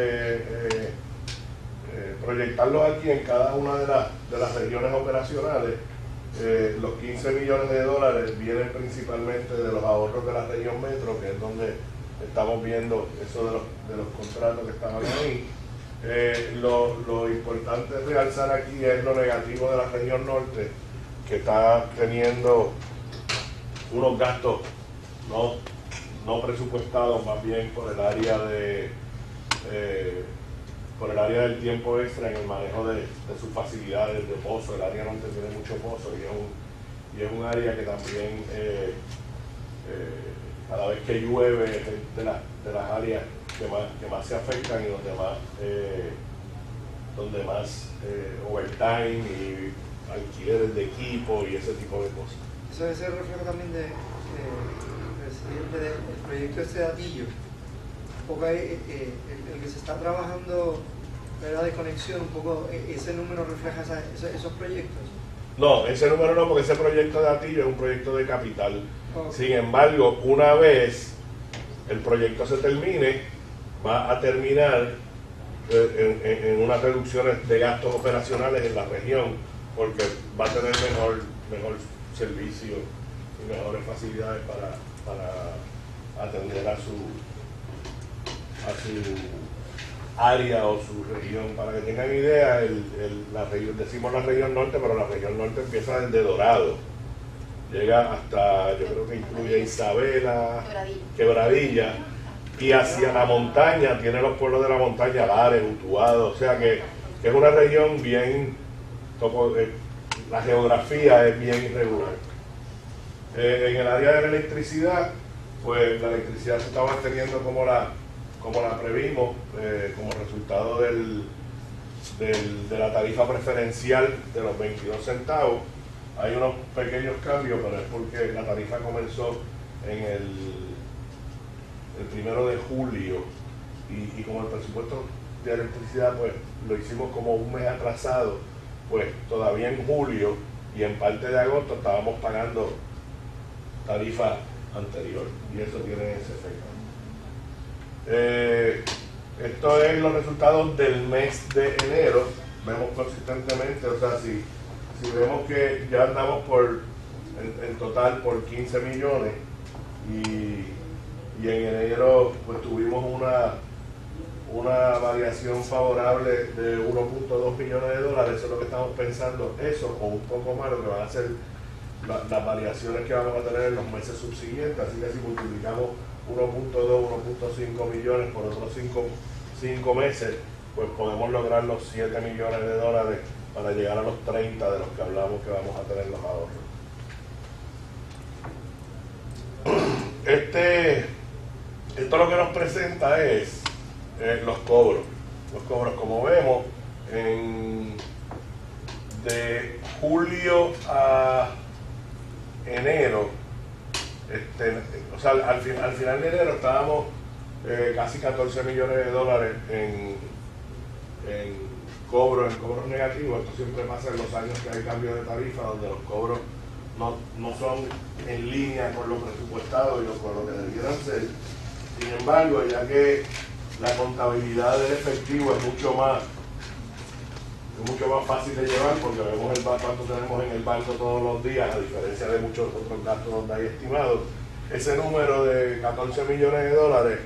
proyectarlos aquí en cada una de las regiones operacionales. Los 15 millones de dólares vienen principalmente de los ahorros de la región metro, que es donde estamos viendo eso de los contratos que estaban ahí. Lo importante de realzar aquí es lo negativo de la región norte, que está teniendo unos gastos no presupuestados, más bien por el área del tiempo extra en el manejo de sus facilidades de pozo. El área norte tiene mucho pozo y es un área que también cada vez que llueve es de las áreas que más se afectan y donde más overtime y alquileres de equipo y ese tipo de cosas. Eso es el reflejo también del proyecto este de Atillo. Un poco el que se está trabajando, ¿verdad?, de conexión, un poco ese número refleja esos proyectos. No, ese número no, porque ese proyecto de Atillo es un proyecto de capital. Okay. Sin embargo, una vez el proyecto se termine, va a terminar en unas reducciones de gastos operacionales en la región, porque va a tener mejor servicio y mejores facilidades para atender a su área o su región. Para que tengan idea, la región, decimos la región norte, pero la región norte empieza desde Dorado, llega hasta, yo creo que incluye Isabela, Quebradilla, y hacia la montaña tiene los pueblos de la montaña, Lares, Utuado, o sea que es una región bien, la geografía es bien irregular. En el área de la electricidad, pues la electricidad se está manteniendo como la previmos, como resultado de la tarifa preferencial de los 22 centavos. Hay unos pequeños cambios, pero es porque la tarifa comenzó en el 1 de julio y como el presupuesto de electricidad pues lo hicimos como un mes atrasado, pues todavía en julio y en parte de agosto estábamos pagando tarifa anterior y eso tiene ese efecto. Esto es los resultados del mes de enero. Vemos consistentemente, o sea, si vemos que ya andamos en total por 15 millones y en enero pues tuvimos una variación favorable de 1.2 millones de dólares, eso es lo que estamos pensando, eso o un poco más lo que van a ser las variaciones que vamos a tener en los meses subsiguientes, así que si multiplicamos 1.2, 1.5 millones por otros 5 meses, pues podemos lograr los 7 millones de dólares para llegar a los 30 de los que hablamos que vamos a tener los ahorros. Esto lo que nos presenta es los cobros. Los cobros, como vemos, de julio a enero, o sea, al final de enero estábamos casi 14 millones de dólares en cobros negativos. Esto siempre pasa en los años que hay cambio de tarifa, donde los cobros no son en línea con lo presupuestado y con lo que debieran ser. Sin embargo, ya que la contabilidad del efectivo es mucho más fácil de llevar, porque vemos cuánto tenemos en el banco todos los días, a diferencia de muchos otros gastos donde hay estimados, ese número de 14 millones de dólares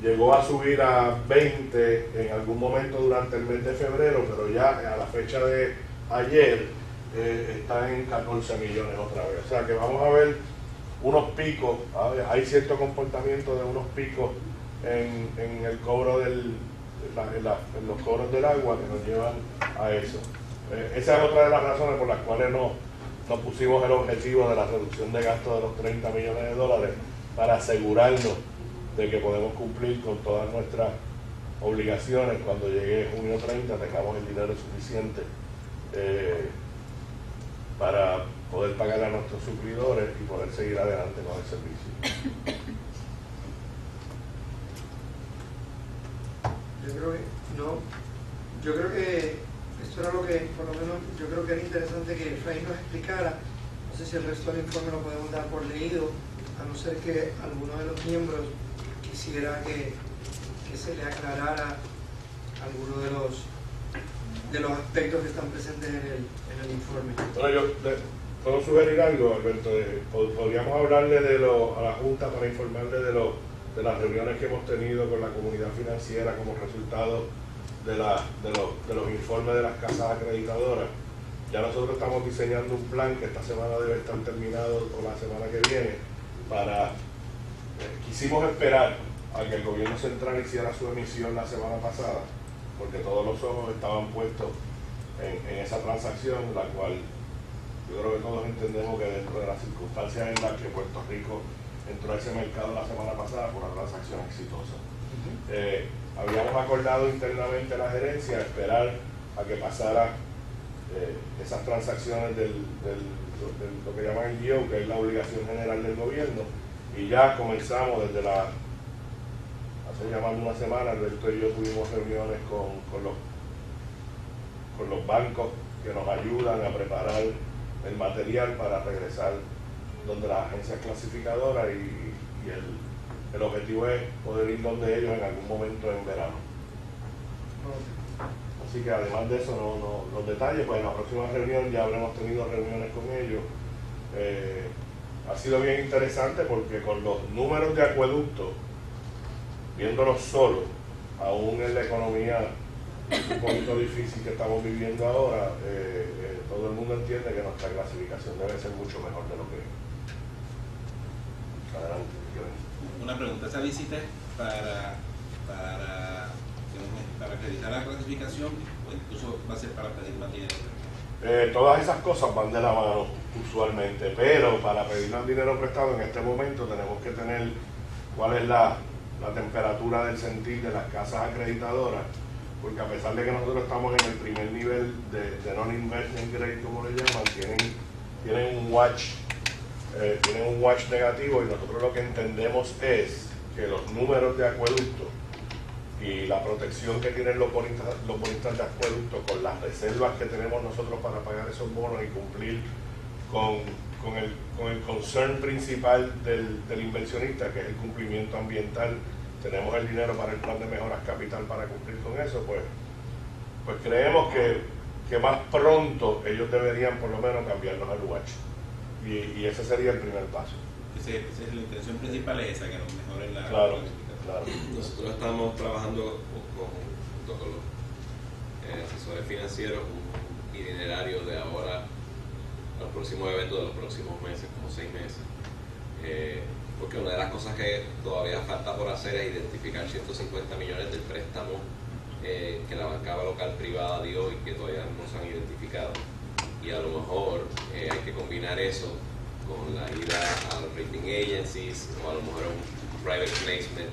llegó a subir a 20 en algún momento durante el mes de febrero, pero ya a la fecha de ayer está en 14 millones otra vez. O sea que vamos a ver unos picos, hay cierto comportamiento de unos picos en el cobro en los cobros del agua que nos llevan a eso. Esa es otra de las razones por las cuales nos pusimos el objetivo de la reducción de gastos de los 30 millones de dólares, para asegurarnos de que podemos cumplir con todas nuestras obligaciones. Cuando llegue junio 30 tengamos el dinero suficiente para poder pagar a nuestros suplidores y poder seguir adelante con el servicio. Yo creo que esto era lo que, por lo menos, yo creo que era interesante que Efraín nos explicara. No sé si el resto del informe lo podemos dar por leído, a no ser que alguno de los miembros quisiera que se le aclarara alguno de los aspectos que están presentes en el informe. Bueno, yo puedo sugerir algo, Alberto. Podríamos hablarle a la Junta para informarle de las reuniones que hemos tenido con la comunidad financiera como resultado de los informes de las casas acreditadoras. Ya nosotros estamos diseñando un plan que esta semana debe estar terminado, o la semana que viene, quisimos esperar a que el gobierno central hiciera su emisión la semana pasada, porque todos los ojos estaban puestos en esa transacción, la cual yo creo que todos entendemos que dentro de las circunstancias en las que Puerto Rico entró a ese mercado la semana pasada, fue una transacción exitosa. Habíamos acordado internamente la gerencia esperar a que pasara esas transacciones de lo que llaman el GIO, que es la obligación general del gobierno, y ya comenzamos desde hace ya más de una semana. Alberto y yo tuvimos reuniones con los bancos que nos ayudan a preparar el material para regresar donde las agencias clasificadoras, y el objetivo es poder ir donde ellos en algún momento en verano. Así que además de eso, los detalles, pues en la próxima reunión ya habremos tenido reuniones con ellos. Ha sido bien interesante porque con los números de acueducto, viéndolos solo, aún en la economía un poquito difícil que estamos viviendo ahora, todo el mundo entiende que nuestra clasificación debe ser mucho mejor de lo que es. Adelante. Una pregunta, ¿esa visita es para acreditar la clasificación o incluso va a ser para pedir más dinero? Todas esas cosas van de la mano usualmente, pero para pedir más dinero prestado en este momento tenemos que tener cuál es la temperatura del sentir de las casas acreditadoras, porque a pesar de que nosotros estamos en el primer nivel de non-investment grade, como le llaman, tienen un watch negativo, y nosotros lo que entendemos es que los números de acueducto y la protección que tienen los bonistas de acueducto con las reservas que tenemos nosotros para pagar esos bonos y cumplir con el concern principal del inversionista, que es el cumplimiento ambiental. Tenemos el dinero para el plan de mejoras capital para cumplir con eso, pues creemos que más pronto ellos deberían por lo menos cambiarnos al watch, y ese sería el primer paso. Esa es la intención principal, es esa, que nos mejoren la Claro. Nosotros estamos trabajando junto con los asesores financieros un itinerario de ahora a los próximos eventos de los próximos meses, como 6 meses. Porque una de las cosas que todavía falta por hacer es identificar 150 millones del préstamo que la banca local privada dio y que todavía no se han identificado. Y a lo mejor hay que combinar eso con la ida a los rating agencies o a lo mejor un private placement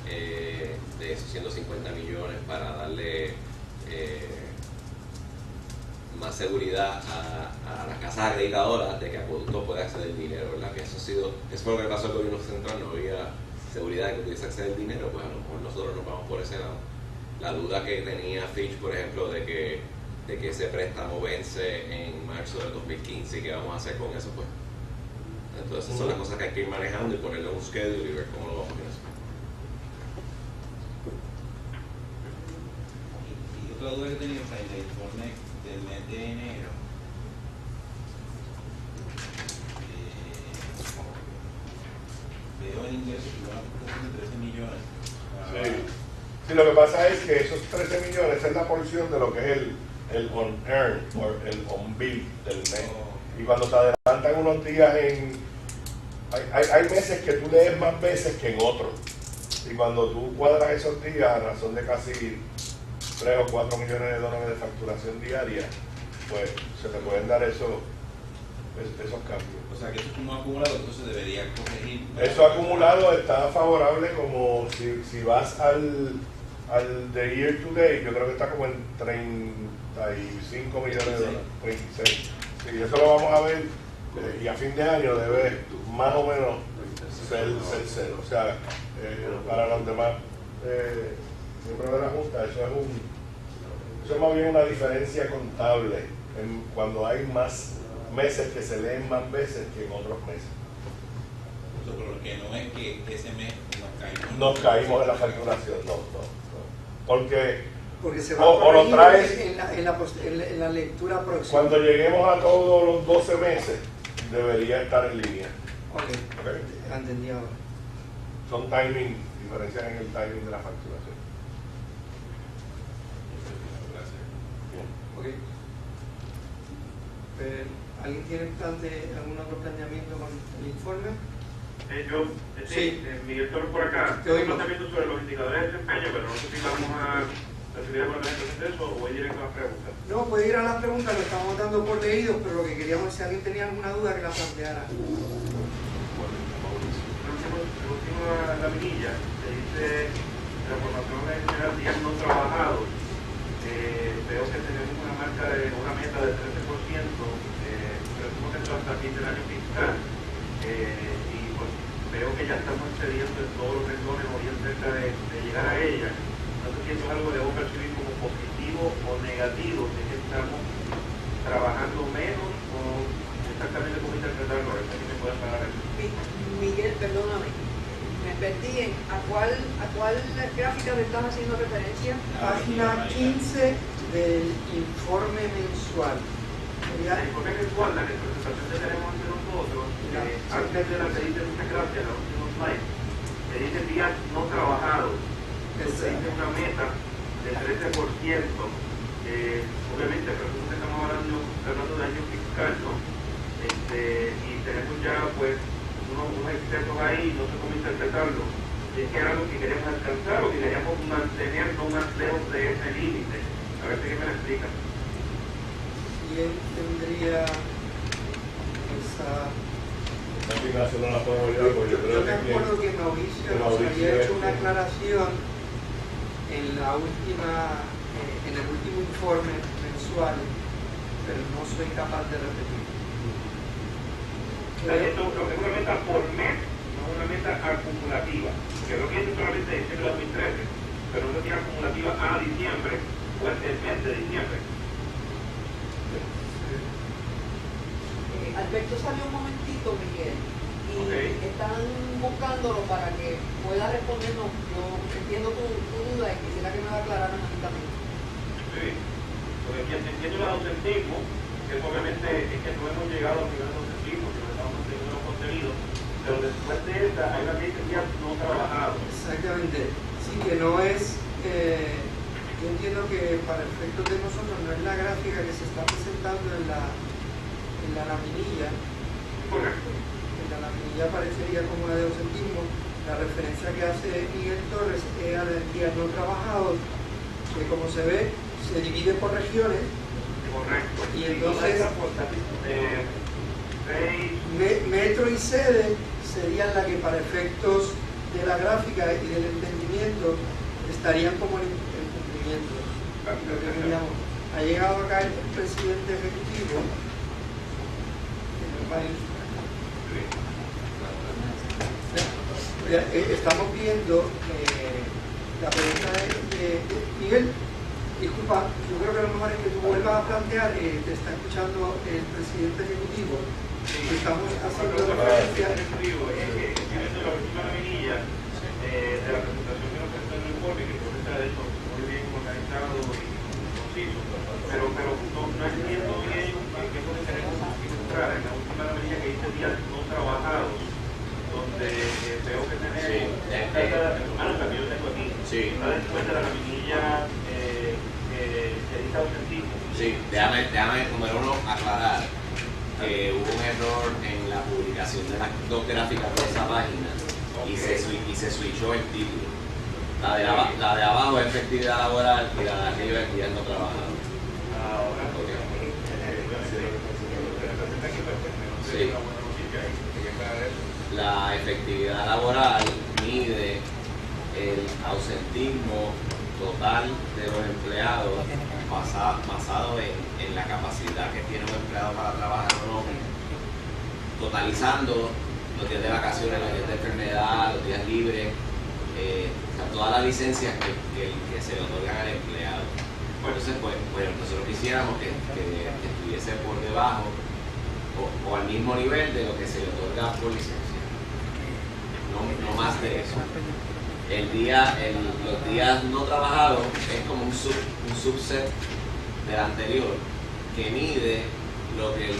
de esos 150 millones para darle más seguridad a las casas acreditadoras de que Acueducto pueda acceder al dinero, ¿verdad? Que eso fue lo que pasó al gobierno central, no había seguridad de que pudiese acceder al dinero, pues a lo mejor nosotros nos vamos por ese lado. La duda que tenía Fitch, por ejemplo, de que ese préstamo vence en marzo del 2015 y qué vamos a hacer con eso, pues. Entonces esas son las cosas que hay que ir manejando y ponerle un schedule y ver cómo lo vamos a hacer. Y otra duda que tenía, en el informe del mes de enero, veo el ingreso que van a 13 millones. Sí, lo que pasa es que esos 13 millones es la porción de lo que es el on-earn o el on-bill del mes. Y cuando se adelantan unos días hay meses que tú lees más veces que en otros. Y cuando tú cuadras esos días a razón de casi 3 o 4 millones de dólares de facturación diaria, pues se te pueden dar esos cambios. O sea que eso como acumulado, entonces debería corregir. Eso acumulado está favorable, como si vas al de year to day, yo creo que está como en 35 millones de dólares, 36. Sí, eso lo vamos a ver, y a fin de año debe más o menos ser cero. O sea, para los demás miembros de la Junta, eso es más bien una diferencia contable cuando hay más meses que se leen más veces que en otros meses. Pero lo que no es que ese mes nos caímos en la facturación, no. Porque se va o lo traes en la lectura próxima. Cuando lleguemos a todos los 12 meses, debería estar en línea. Okay. Entendí ahora. Son diferencias en el timing de la facturación. Okay. ¿Alguien tiene algún otro planteamiento con el informe? Miguel Torres por acá. Te oigo. Un planteamiento sobre los indicadores de desempeño, pero no sé si vamos a recibir alguna presentación de eso o voy directo a las preguntas. No, puede ir a las preguntas, lo estamos dando por leídos, pero lo que queríamos es si alguien tenía alguna duda que la planteara. La última laminilla que dice transformación en general días no trabajados. Veo que tenemos una meta de 13%, presumo que esto hasta el fin del año fiscal, y pues veo que ya estamos excediendo en todos los renglones o bien cerca de llegar a ella. No sé si esto es algo que debo percibir como positivo o negativo, si es que estamos trabajando menos o exactamente cómo interpretarlo, a ver si me pueden pagar eso. Miguel, perdóname, me perdí a cuál gráfica me estás haciendo referencia. Página 15 del informe mensual. La informe mensual, la representación que tenemos entre nosotros, antes de la que dice muchas gracias, la última slide, que dice días no trabajados, se dice una meta de 13%. Obviamente, presumo que estamos hablando de año fiscal, ¿no? Y tenemos ya pues unos excesos ahí, no sé cómo interpretarlo. Y es que era algo que queríamos alcanzar o que queríamos mantener no más lejos de ese límite. A ver si me lo explican. ¿Quién tendría esa? Esta aplicación no la puedo olvidar porque yo creo me acuerdo que Mauricio nos había hecho una aclaración en la última, en el último informe mensual, pero no soy capaz de repetir. Esto es una meta por mes, no una meta acumulativa. Porque lo que es solamente diciembre de 2013, pero no es acumulativa a diciembre, pues el mes de diciembre. Alberto salió un momentito, Miguel, y están buscándolo para que pueda respondernos. Yo entiendo tu duda y quisiera que me la aclararan a mí también. Sí, porque entiendo el ausentismo, que obviamente es que no hemos llegado al nivel de ausentismo, que no estamos manteniendo los contenidos, pero después de esta hay una ley de días no trabajados. Exactamente, sí que no es, yo entiendo que para efectos de nosotros no es la gráfica que se está presentando en la laminilla. Correcto. En la laminilla aparecería como la de ausentismo. La referencia que hace Miguel Torres era de días no trabajados, que como se ve, se divide por regiones. Correcto. Y entonces metro y sede serían las que para efectos de la gráfica y del entendimiento estarían como en cumplimiento. Lo que veníamos. Ha llegado acá el presidente ejecutivo. Estamos viendo la pregunta de Miguel. Disculpa, yo creo que lo mejor es que tú vuelvas a plantear, te está escuchando el presidente ejecutivo. Estamos haciendo referencia. La última laminilla de la presentación que nos presentó en el informe, que creo que está de hecho muy bien organizado y conciso, pero no entiendo bien qué es lo que queremos encontrar en la última laminilla que dice días no trabajados, donde veo que tenemos también yo tengo aquí, está después de la laminilla que dice ausentismo. Sí, déjame número uno aclarar que hubo un error en la publicación de las dos gráficas de esa página y se switchó el título. La de abajo es efectividad laboral y la de arriba es días no trabajados. Sí. La efectividad laboral mide el ausentismo total de los empleados basado en la capacidad que tiene un empleado para trabajar o no, totalizando los días de vacaciones, los días de enfermedad, los días libres, todas las licencias que se le otorgan al empleado. Entonces, pues nosotros quisiéramos que estuviese por debajo o al mismo nivel de lo que se le otorga por licencia, no más de eso. Los días no trabajados es como un subset del anterior que mide lo que el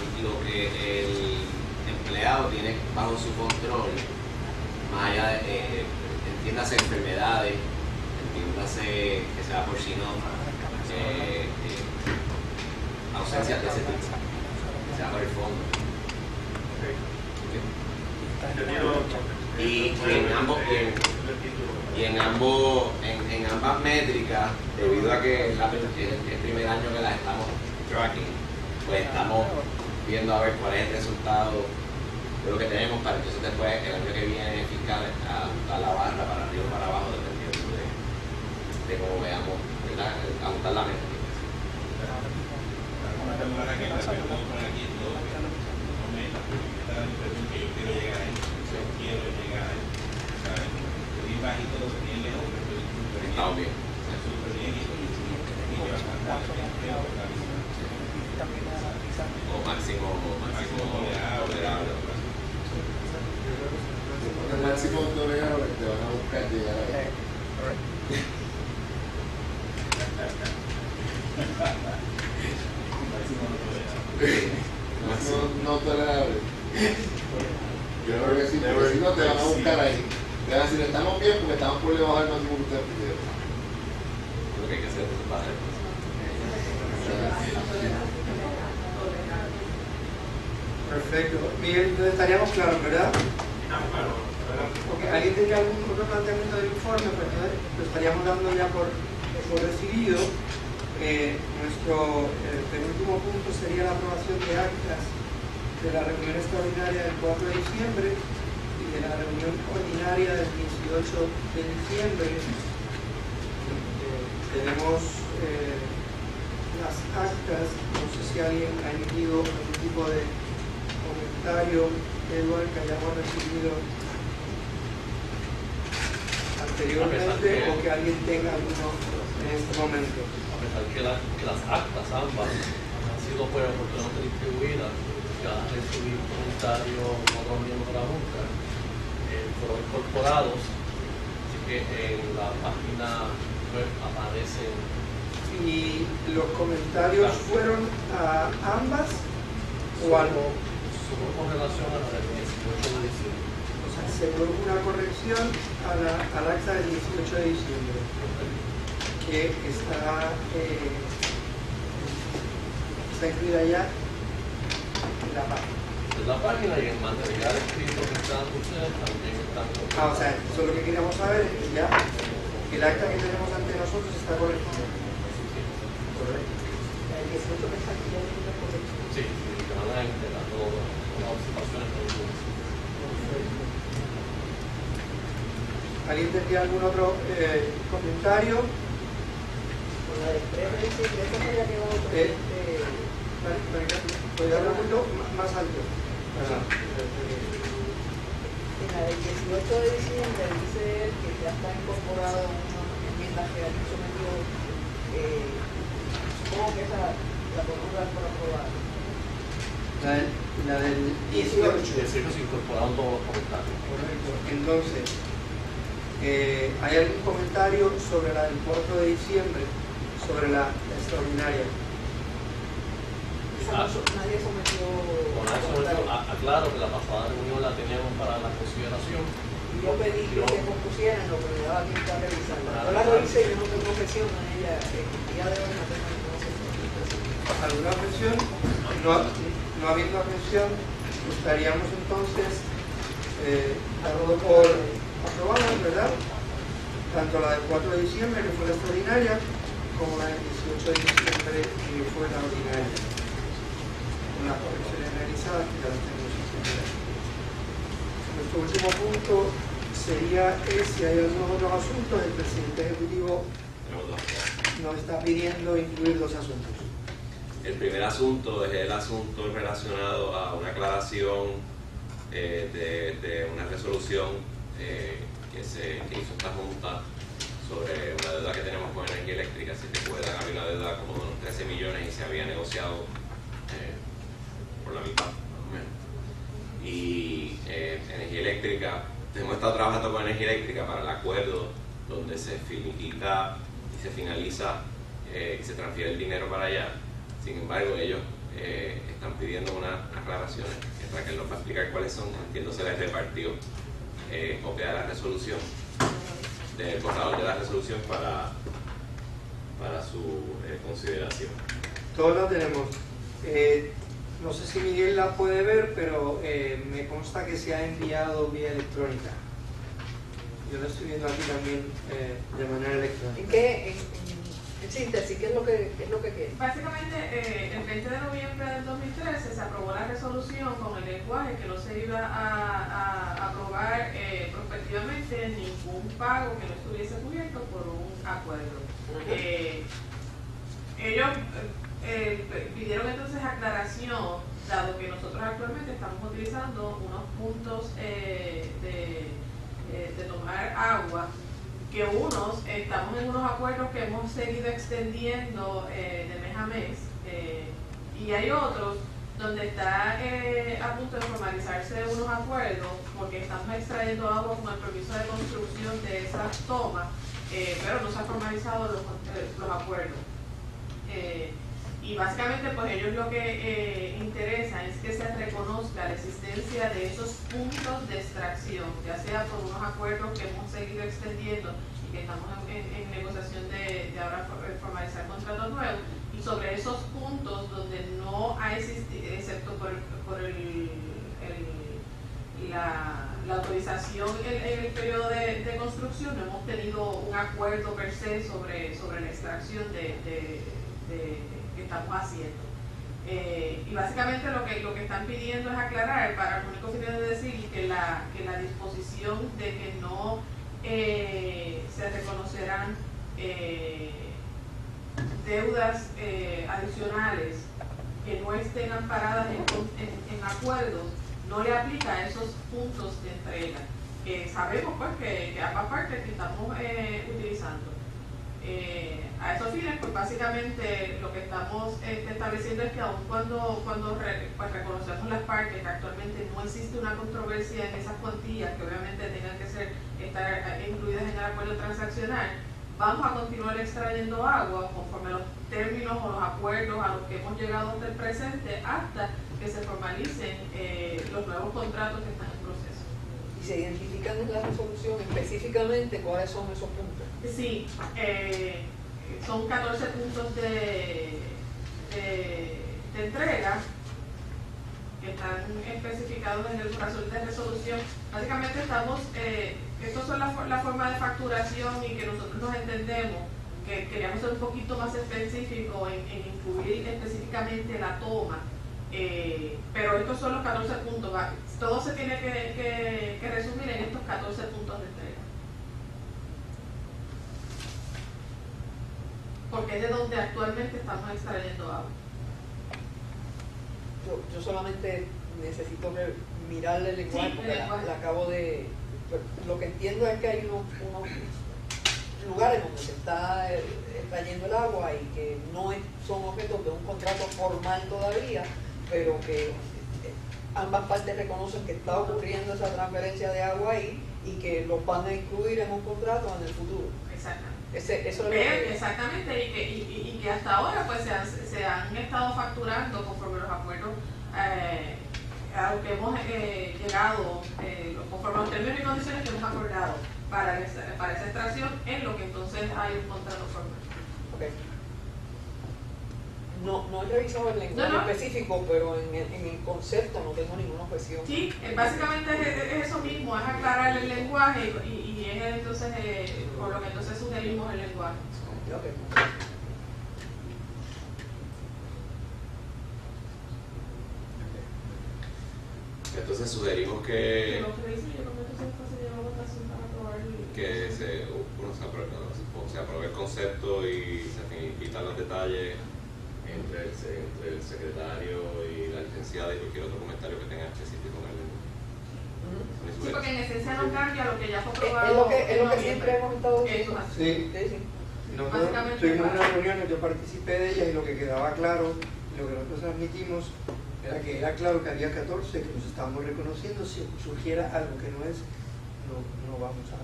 empleado tiene bajo su control, más allá de, entiéndase enfermedades, entiéndase que sea porcino, ausencias de ese tipo, que sea por el fondo. En ambas métricas, debido a que es el primer año que las estamos tracking, pues estamos viendo a ver cuál es el resultado de lo que tenemos para entonces después el año que viene fiscal ajustar la barra para arriba o para abajo dependiendo de cómo veamos, ¿verdad? Ajustar la métrica. Estamos bien. O máximo tolerable. el máximo tolerable te van a buscar llegar ahí. Máximo no tolerable. Yo creo que sí, porque si no te van a buscar ahí. Te van a decir, estamos bien porque estamos por debajo del máximo que ustedes pidieron. Lo que hay que hacer es bajar el paso. Perfecto. Miguel, entonces estaríamos claros, ¿verdad? Porque alguien tenga algún otro planteamiento del informe, pues entonces lo estaríamos dando ya por recibido. Nuestro penúltimo punto sería la aprobación de actas de la reunión extraordinaria del 4 de diciembre y de la reunión ordinaria del 18 de diciembre. Tenemos las actas, no sé si alguien ha emitido algún tipo de comentario, Edward, que hayamos recibido anteriormente o que alguien tenga alguno en este momento. A pesar que las actas ambas han sido pues oportunamente distribuidas, que han recibido comentarios de otros miembros de la Junta, fueron incorporados, así que en la página web aparecen. ¿Y los comentarios fueron a ambas o algo? Solo con relación a la del 18 de diciembre. O sea, se produjo una corrección al acta del 18 de diciembre, que está incluida ya en la página. En la página y en material escrito que están ustedes también están. O sea, eso es lo que queríamos saber, es que ya el acta que tenemos ante nosotros está corregida. Correcto. El 18 que está aquí ya es una corrección. Sí, que van a integrar todas las observaciones que hicimos. ¿Alguien tendría algún otro comentario? Con la del 3 de diciembre, esa no había quedado presente. ¿Puede hablar un poquito más alto? En la del 18 de diciembre dice él que ya está incorporado una enmienda que ha sometido, supongo que esa la podemos dar por aprobada. La del 18. Se incorporaron todos los comentarios. Correcto. Entonces, ¿hay algún comentario sobre la del 4 de diciembre, sobre la extraordinaria? Nadie sometió. Aclaro que la pasada reunión la teníamos para la consideración. Y yo pedí que se compusieran lo que me daba tiempo a revisarla. Yo la revisé, yo no tengo objeción a ella. El día de hoy no tengo ninguna objeción. ¿Alguna objeción? No habiendo objeción, estaríamos entonces dando por aprobada, ¿verdad? Tanto la del 4 de diciembre, que fue la extraordinaria, como la del 18 de diciembre, que fue la ordinaria. Con las correcciones realizadas que ya las tenemos en. Nuestro último punto sería si hay algunos otros asuntos. El presidente ejecutivo nos está pidiendo incluir dos asuntos. El primer asunto es el asunto relacionado a una aclaración de una resolución que hizo esta Junta sobre una deuda que tenemos con Energía Eléctrica. Si recuerdan, había una deuda como de unos 13 millones y se había negociado por la mitad, más o menos. Y Energía Eléctrica, hemos estado trabajando con Energía Eléctrica para el acuerdo donde se finiquita y se finaliza y se transfiere el dinero para allá. Sin embargo, ellos están pidiendo unas aclaraciones, que Raquel nos va a explicar cuáles son. Entiendo se les repartió copia de la resolución, del borrador de la resolución para su consideración. Todos la tenemos. No sé si Miguel la puede ver, pero me consta que se ha enviado vía electrónica. Yo la estoy viendo aquí también de manera electrónica. ¿En qué? En síntesis, ¿qué es lo que quiere? Básicamente, el 20 de noviembre del 2013 se aprobó la resolución con el lenguaje que no se iba a aprobar prospectivamente ningún pago que no estuviese cubierto por un acuerdo. Ellos pidieron entonces aclaración, dado que nosotros actualmente estamos utilizando unos puntos de tomar agua, que estamos en unos acuerdos que hemos seguido extendiendo de mes a mes, y hay otros donde está a punto de formalizarse unos acuerdos, porque estamos extrayendo agua con el permiso de construcción de esas tomas, pero no se han formalizado los acuerdos. Y básicamente pues ellos lo que interesa es que se reconozca la existencia de esos puntos de extracción, ya sea por unos acuerdos que hemos seguido extendiendo y que estamos en negociación de ahora formalizar contratos nuevos, y sobre esos puntos donde no ha existido, excepto por la autorización en el periodo de construcción, no hemos tenido un acuerdo per se sobre la extracción que estamos haciendo. Y básicamente lo que están pidiendo es aclarar, para lo único que tienen que decir que la disposición de que no se reconocerán deudas adicionales que no estén amparadas en acuerdos, no le aplica a esos puntos de entrega, que sabemos pues que ambas partes que estamos utilizando. A esos fines, pues básicamente lo que estamos estableciendo es que aun cuando pues reconocemos las partes que actualmente no existe una controversia en esas cuantías que obviamente tengan que estar incluidas en el acuerdo transaccional, vamos a continuar extrayendo agua conforme los términos o los acuerdos a los que hemos llegado hasta el presente, hasta que se formalicen los nuevos contratos que están en proceso. ¿Y se identifican en la resolución específicamente cuáles son esos puntos? Sí, son 14 puntos de entrega que están especificados en el proceso de resolución. Básicamente estamos, estos son la forma de facturación y que nosotros nos entendemos que queríamos ser un poquito más específico en incluir específicamente la toma, pero estos son los 14 puntos, todo se tiene que resumir en estos 14 puntos de entrega. Porque es de donde actualmente estamos extrayendo agua. Yo solamente necesito mirarle el lenguaje, sí, porque la acabo de... Lo que entiendo es que hay unos lugares donde se está extrayendo el agua y que no son objetos de un contrato formal todavía, pero que ambas partes reconocen que está ocurriendo esa transferencia de agua ahí y que los van a incluir en un contrato en el futuro. Exactamente. Eso es lo que... Exactamente, y que hasta ahora pues se han estado facturando conforme los acuerdos a los que hemos llegado, conforme los términos y condiciones que hemos acordado para esa extracción, en lo que entonces hay un contrato formal. Okay. No he revisado el lenguaje específico, pero en el concepto no tengo ninguna objeción. Sí, básicamente es eso mismo, es aclarar el lenguaje y es entonces por lo que entonces sugerimos el lenguaje. Okay. Entonces sugerimos que se apruebe el concepto y se finiquitan los detalles entre el secretario y la licenciada y cualquier otro comentario que tenga específico en el lenguaje. Sí, porque en esencia no cambia lo que ya fue aprobado. Es lo que siempre hemos estado diciendo. Sí. Nosotros tuvimos una reunión, yo participé de ella y lo que quedaba claro, lo que nosotros transmitimos, era que era claro que había 14 que nos estábamos reconociendo. Si surgiera algo que no es, no vamos a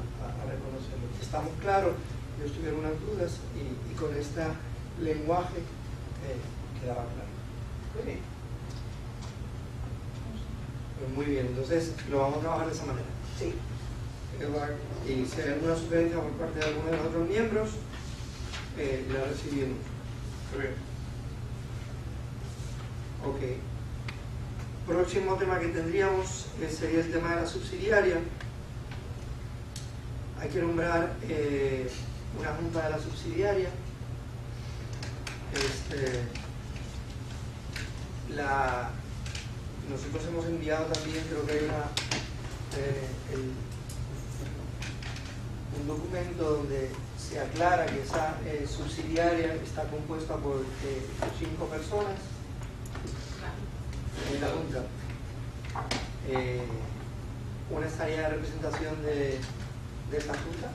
reconocerlo. Estamos claros, ellos tuvieron unas dudas y con este lenguaje quedaba claro. Muy bien. Pues muy bien, entonces lo vamos a trabajar de esa manera. Sí. Y si hay alguna sugerencia por parte de alguno de los otros miembros, la recibimos. Ok. Próximo tema que tendríamos sería el tema de la subsidiaria. Hay que nombrar una junta de la subsidiaria. Nosotros hemos enviado también, creo que hay un documento donde se aclara que esa subsidiaria está compuesta por 5 personas en la Junta. Una estaría en representación de esta Junta,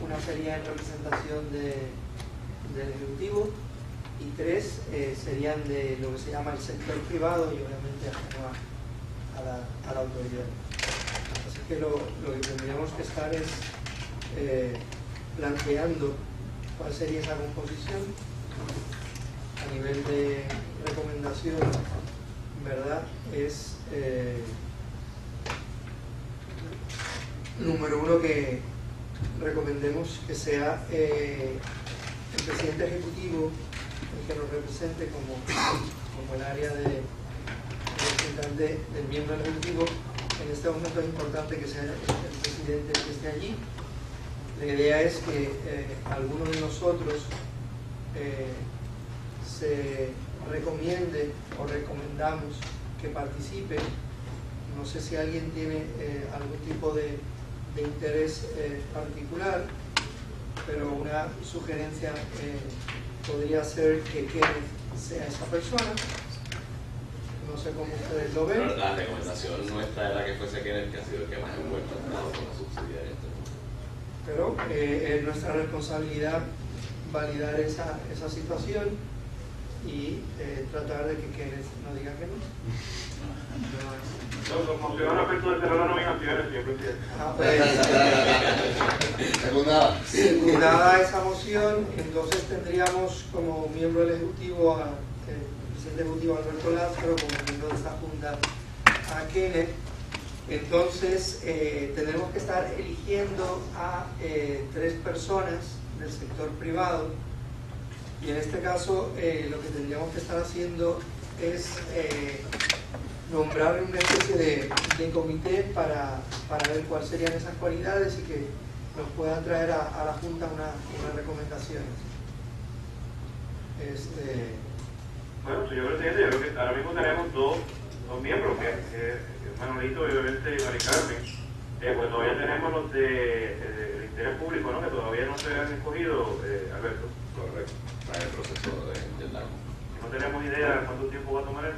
una sería en representación del Ejecutivo y 3 serían de lo que se llama el sector privado y obviamente ajeno a la autoridad. Así que lo que tendríamos que estar es planteando cuál sería esa composición a nivel de recomendación, ¿verdad? Es número 1 que recomendemos que sea el presidente ejecutivo el que nos represente como el área de representante del miembro del ejecutivo. En este momento es importante que sea el presidente el que esté allí. La idea es que algunos de nosotros se recomiende o recomendamos que participe. No sé si alguien tiene algún tipo de interés particular, pero una sugerencia podría ser que Kenneth sea esa persona. No sé cómo ustedes lo ven. Pero la recomendación nuestra era que fuese Kenneth, que ha sido el que más envuelto ha estado con la subsidiaria. Pero es nuestra responsabilidad validar esa situación y tratar de que Kenneth no diga que no. Los funcionarios respecto de cerrar las nominaciones, señor presidente. Secundada esa moción, entonces tendríamos como miembro del Ejecutivo al presidente ejecutivo Alberto Lázaro, como miembro de esta Junta a Kenneth. Entonces tenemos que estar eligiendo a 3 personas del sector privado, y en este caso lo que tendríamos que estar haciendo es nombrar una especie de comité para ver cuáles serían esas cualidades y que nos puedan traer a la Junta unas recomendaciones. Bueno, señor presidente, yo creo que ahora mismo tenemos dos miembros, que es Manolito y obviamente Mari Carmen. Pues todavía tenemos los de interés público, ¿no? Que todavía no se han escogido, Alberto. Correcto, para el proceso del DACO. No tenemos idea de cuánto tiempo va a tomar eso.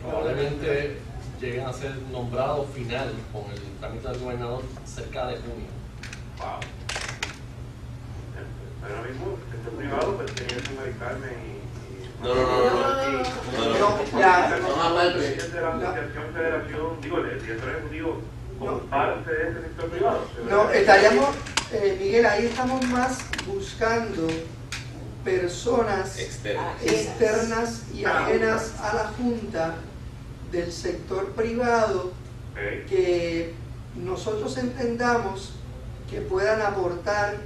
Probablemente lleguen a ser nombrados final con el trámite del gobernador cerca de junio. Wow. Ahora mismo, el sector privado, pues tenía que Mari Carmen y No, el presidente de la Asociación Federación, digo, el director ejecutivo, como parte de ese sector privado. No, estaríamos, Miguel, ahí estamos más buscando personas externas y ajenas a la Junta del sector privado que nosotros entendamos que puedan aportar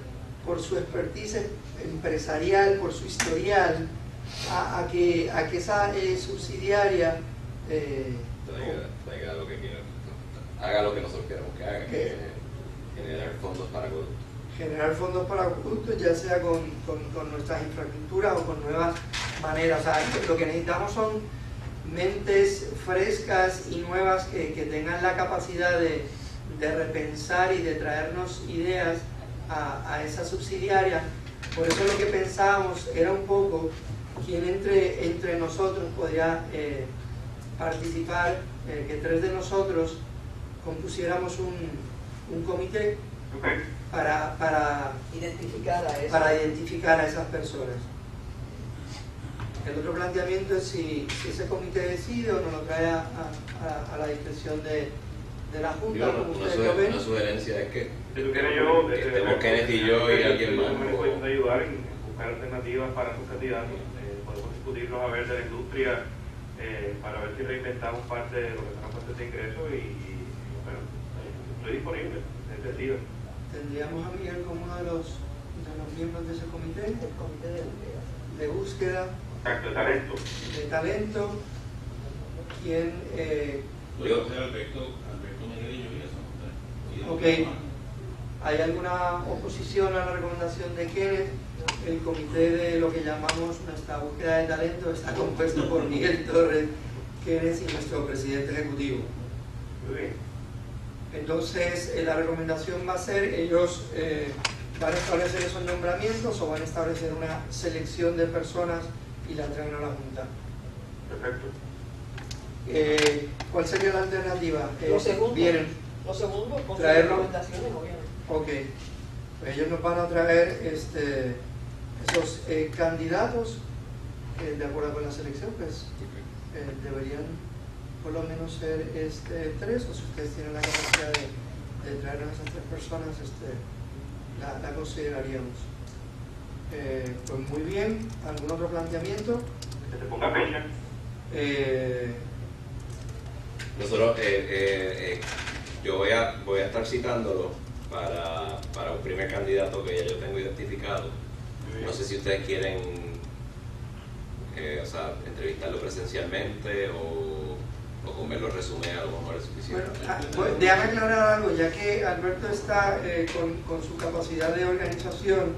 por su expertise empresarial, por su historial, a que esa subsidiaria traiga lo que quiera, haga lo que nosotros queremos que haga, que generar fondos para acueductos. Generar fondos para acueductos, ya sea con nuestras infraestructuras o con nuevas maneras. O sea, lo que necesitamos son mentes frescas y nuevas que tengan la capacidad de repensar y de traernos ideas a esa subsidiaria. Por eso lo que pensábamos era un poco quién entre nosotros podría participar, que 3 de nosotros compusiéramos un comité para identificar a esas personas. El otro planteamiento es si ese comité decide o no lo trae a la discreción de la Junta, como ustedes lo ven. Una sugerencia es que estemos Kenneth y yo y alguien más. Me pueden ayudar en buscar alternativas para sus candidatos. Podemos discutirlos a ver de la industria para ver si reinventamos parte de lo que son las fuentes de ingresos y bueno, estoy disponible en ese sentido. Tendríamos a Miguel como uno de los miembros de ese comité, el comité de búsqueda de talento, quien Alberto Miguel y yo. ok, ¿hay alguna oposición a la recomendación de Kenneth? El comité de lo que llamamos nuestra búsqueda de talento está compuesto por Miguel Torres, Kenneth y nuestro presidente ejecutivo. Muy bien. Entonces la recomendación va a ser, ellos van a establecer esos nombramientos o van a establecer una selección de personas y la traen a la Junta. Perfecto. ¿Cuál sería la alternativa? Los segundos. Vienen. Los segundos con Traerlo. recomendaciones, obviamente. Ok. Pues ellos nos van a traer Esos candidatos, de acuerdo con la selección, pues deberían por lo menos ser 3, o si ustedes tienen la capacidad de traer a esas 3 personas, la consideraríamos. Pues muy bien. ¿Algún otro planteamiento? Que se ponga fecha. Nosotros, yo voy a estar citándolo para un primer candidato que ya yo tengo identificado. No sé si ustedes quieren entrevistarlo presencialmente o con ver los resúmenes a lo mejor es suficiente. Bueno, déjame aclarar algo, ya que Alberto está con su capacidad de organización,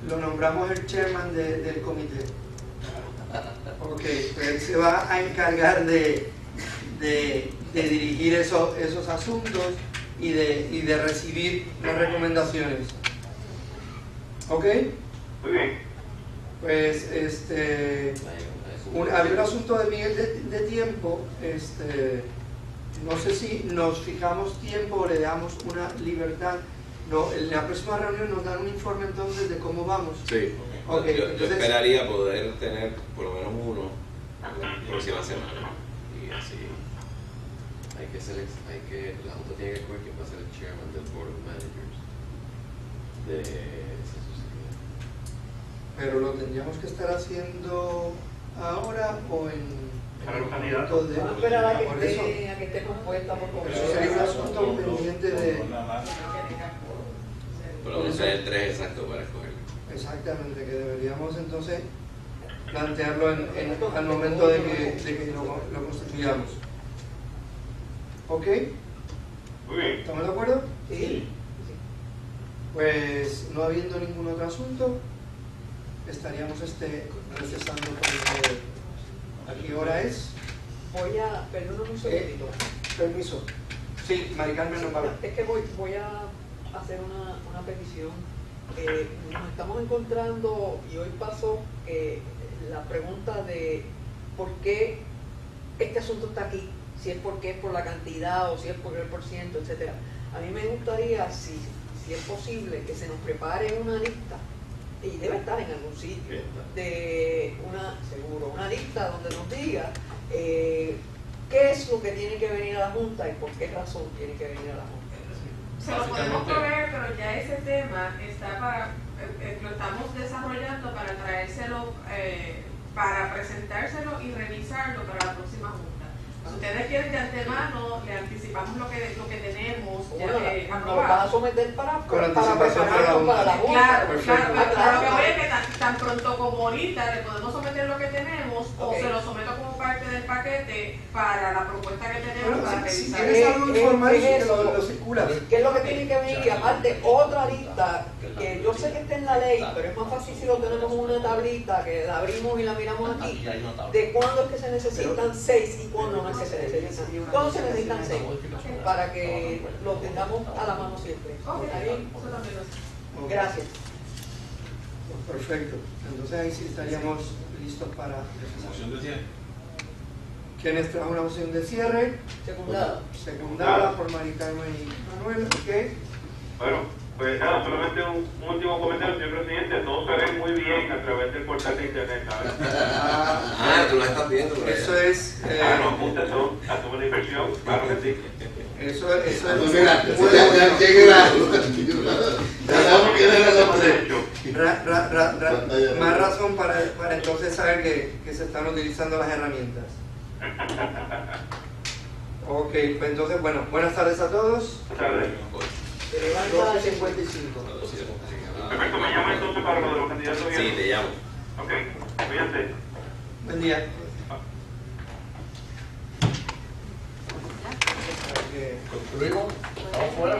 lo nombramos el chairman del comité. Ok, pues él se va a encargar de dirigir esos asuntos y de recibir las recomendaciones. ¿Ok? Muy bien. Pues había un asunto de Miguel de tiempo. No sé si nos fijamos tiempo o le damos una libertad. No, en la próxima reunión nos dan un informe entonces de cómo vamos. Sí. Okay, yo entonces, esperaría poder tener por lo menos uno la próxima semana. Y así la Junta tiene que escoger quién va a ser el chairman del Board of Managers de esa sociedad. pero lo tendríamos que estar haciendo ahora o Para los el candidatos. momento de... Vamos a esperar a por eso, que esté compuesta por completo. eso sería un asunto pendiente de... Pero vamos a ser el 3 exacto para escogerlo. Exactamente, que deberíamos entonces plantearlo al momento de que lo constituyamos. ¿Ok? Muy bien. ¿Estamos de acuerdo? Sí. Pues no habiendo ningún otro asunto, estaríamos recesando por el día de hoy. ¿A qué hora es? Perdóname un segundito. Permiso. Sí, Mari Carmen nos va a hablar. Es que voy a hacer una petición. Nos estamos encontrando y hoy pasó la pregunta de por qué este asunto está aquí, si es porque es por la cantidad o si es por el porciento, etcétera. A mí me gustaría, si es posible, que se nos prepare una lista, y debe estar en algún sitio, de una lista donde nos diga qué es lo que tiene que venir a la Junta y por qué razón tiene que venir a la Junta. Se lo podemos proveer, pero ya ese tema está lo estamos desarrollando para traérselo, para presentárselo y revisarlo para la próxima Junta. Si ustedes quieren de antemano, le anticipamos lo que tenemos Nos van a someter para prepararnos para la Junta. Claro, pero lo que voy es que tan pronto como ahorita le podemos someter lo que tenemos, o se lo someto como parte del paquete para la propuesta que tenemos para Si revisar. tienes algo informal, lo circulas. ¿Qué es lo que tiene que venir? Y aparte, otra lista que yo sé que está en la ley, pero es más fácil si lo tenemos en una tablita que la abrimos y la miramos aquí, de cuándo es que se necesitan 6 y cuándo no es que se necesitan. ¿Cuándo se necesitan 6? Para que lo tengamos a la mano siempre. ¿Está bien? Gracias. Perfecto. Entonces ahí sí estaríamos listos para... Moción de cierre. ¿Quiénes trajo una moción de cierre? Secundada por Mari Carmen y Manuel. ¿Ok? Bueno, pues nada, solamente un último comentario, señor presidente. Todo se ve muy bien a través del portal de internet, ¿sabes? Tú lo estás viendo. Eso es... los apuntes son a tu buena inversión, claro que sí. Eso es... Más razón para entonces saber que se están utilizando las herramientas. Ok, pues entonces, bueno, buenas tardes a todos. Buenas tardes. 12:55. Perfecto, me llama entonces para lo de los candidatos. Sí, te llamo. Ok, cuídense. Buen día. ¿Concluimos? ¿Estamos fuera?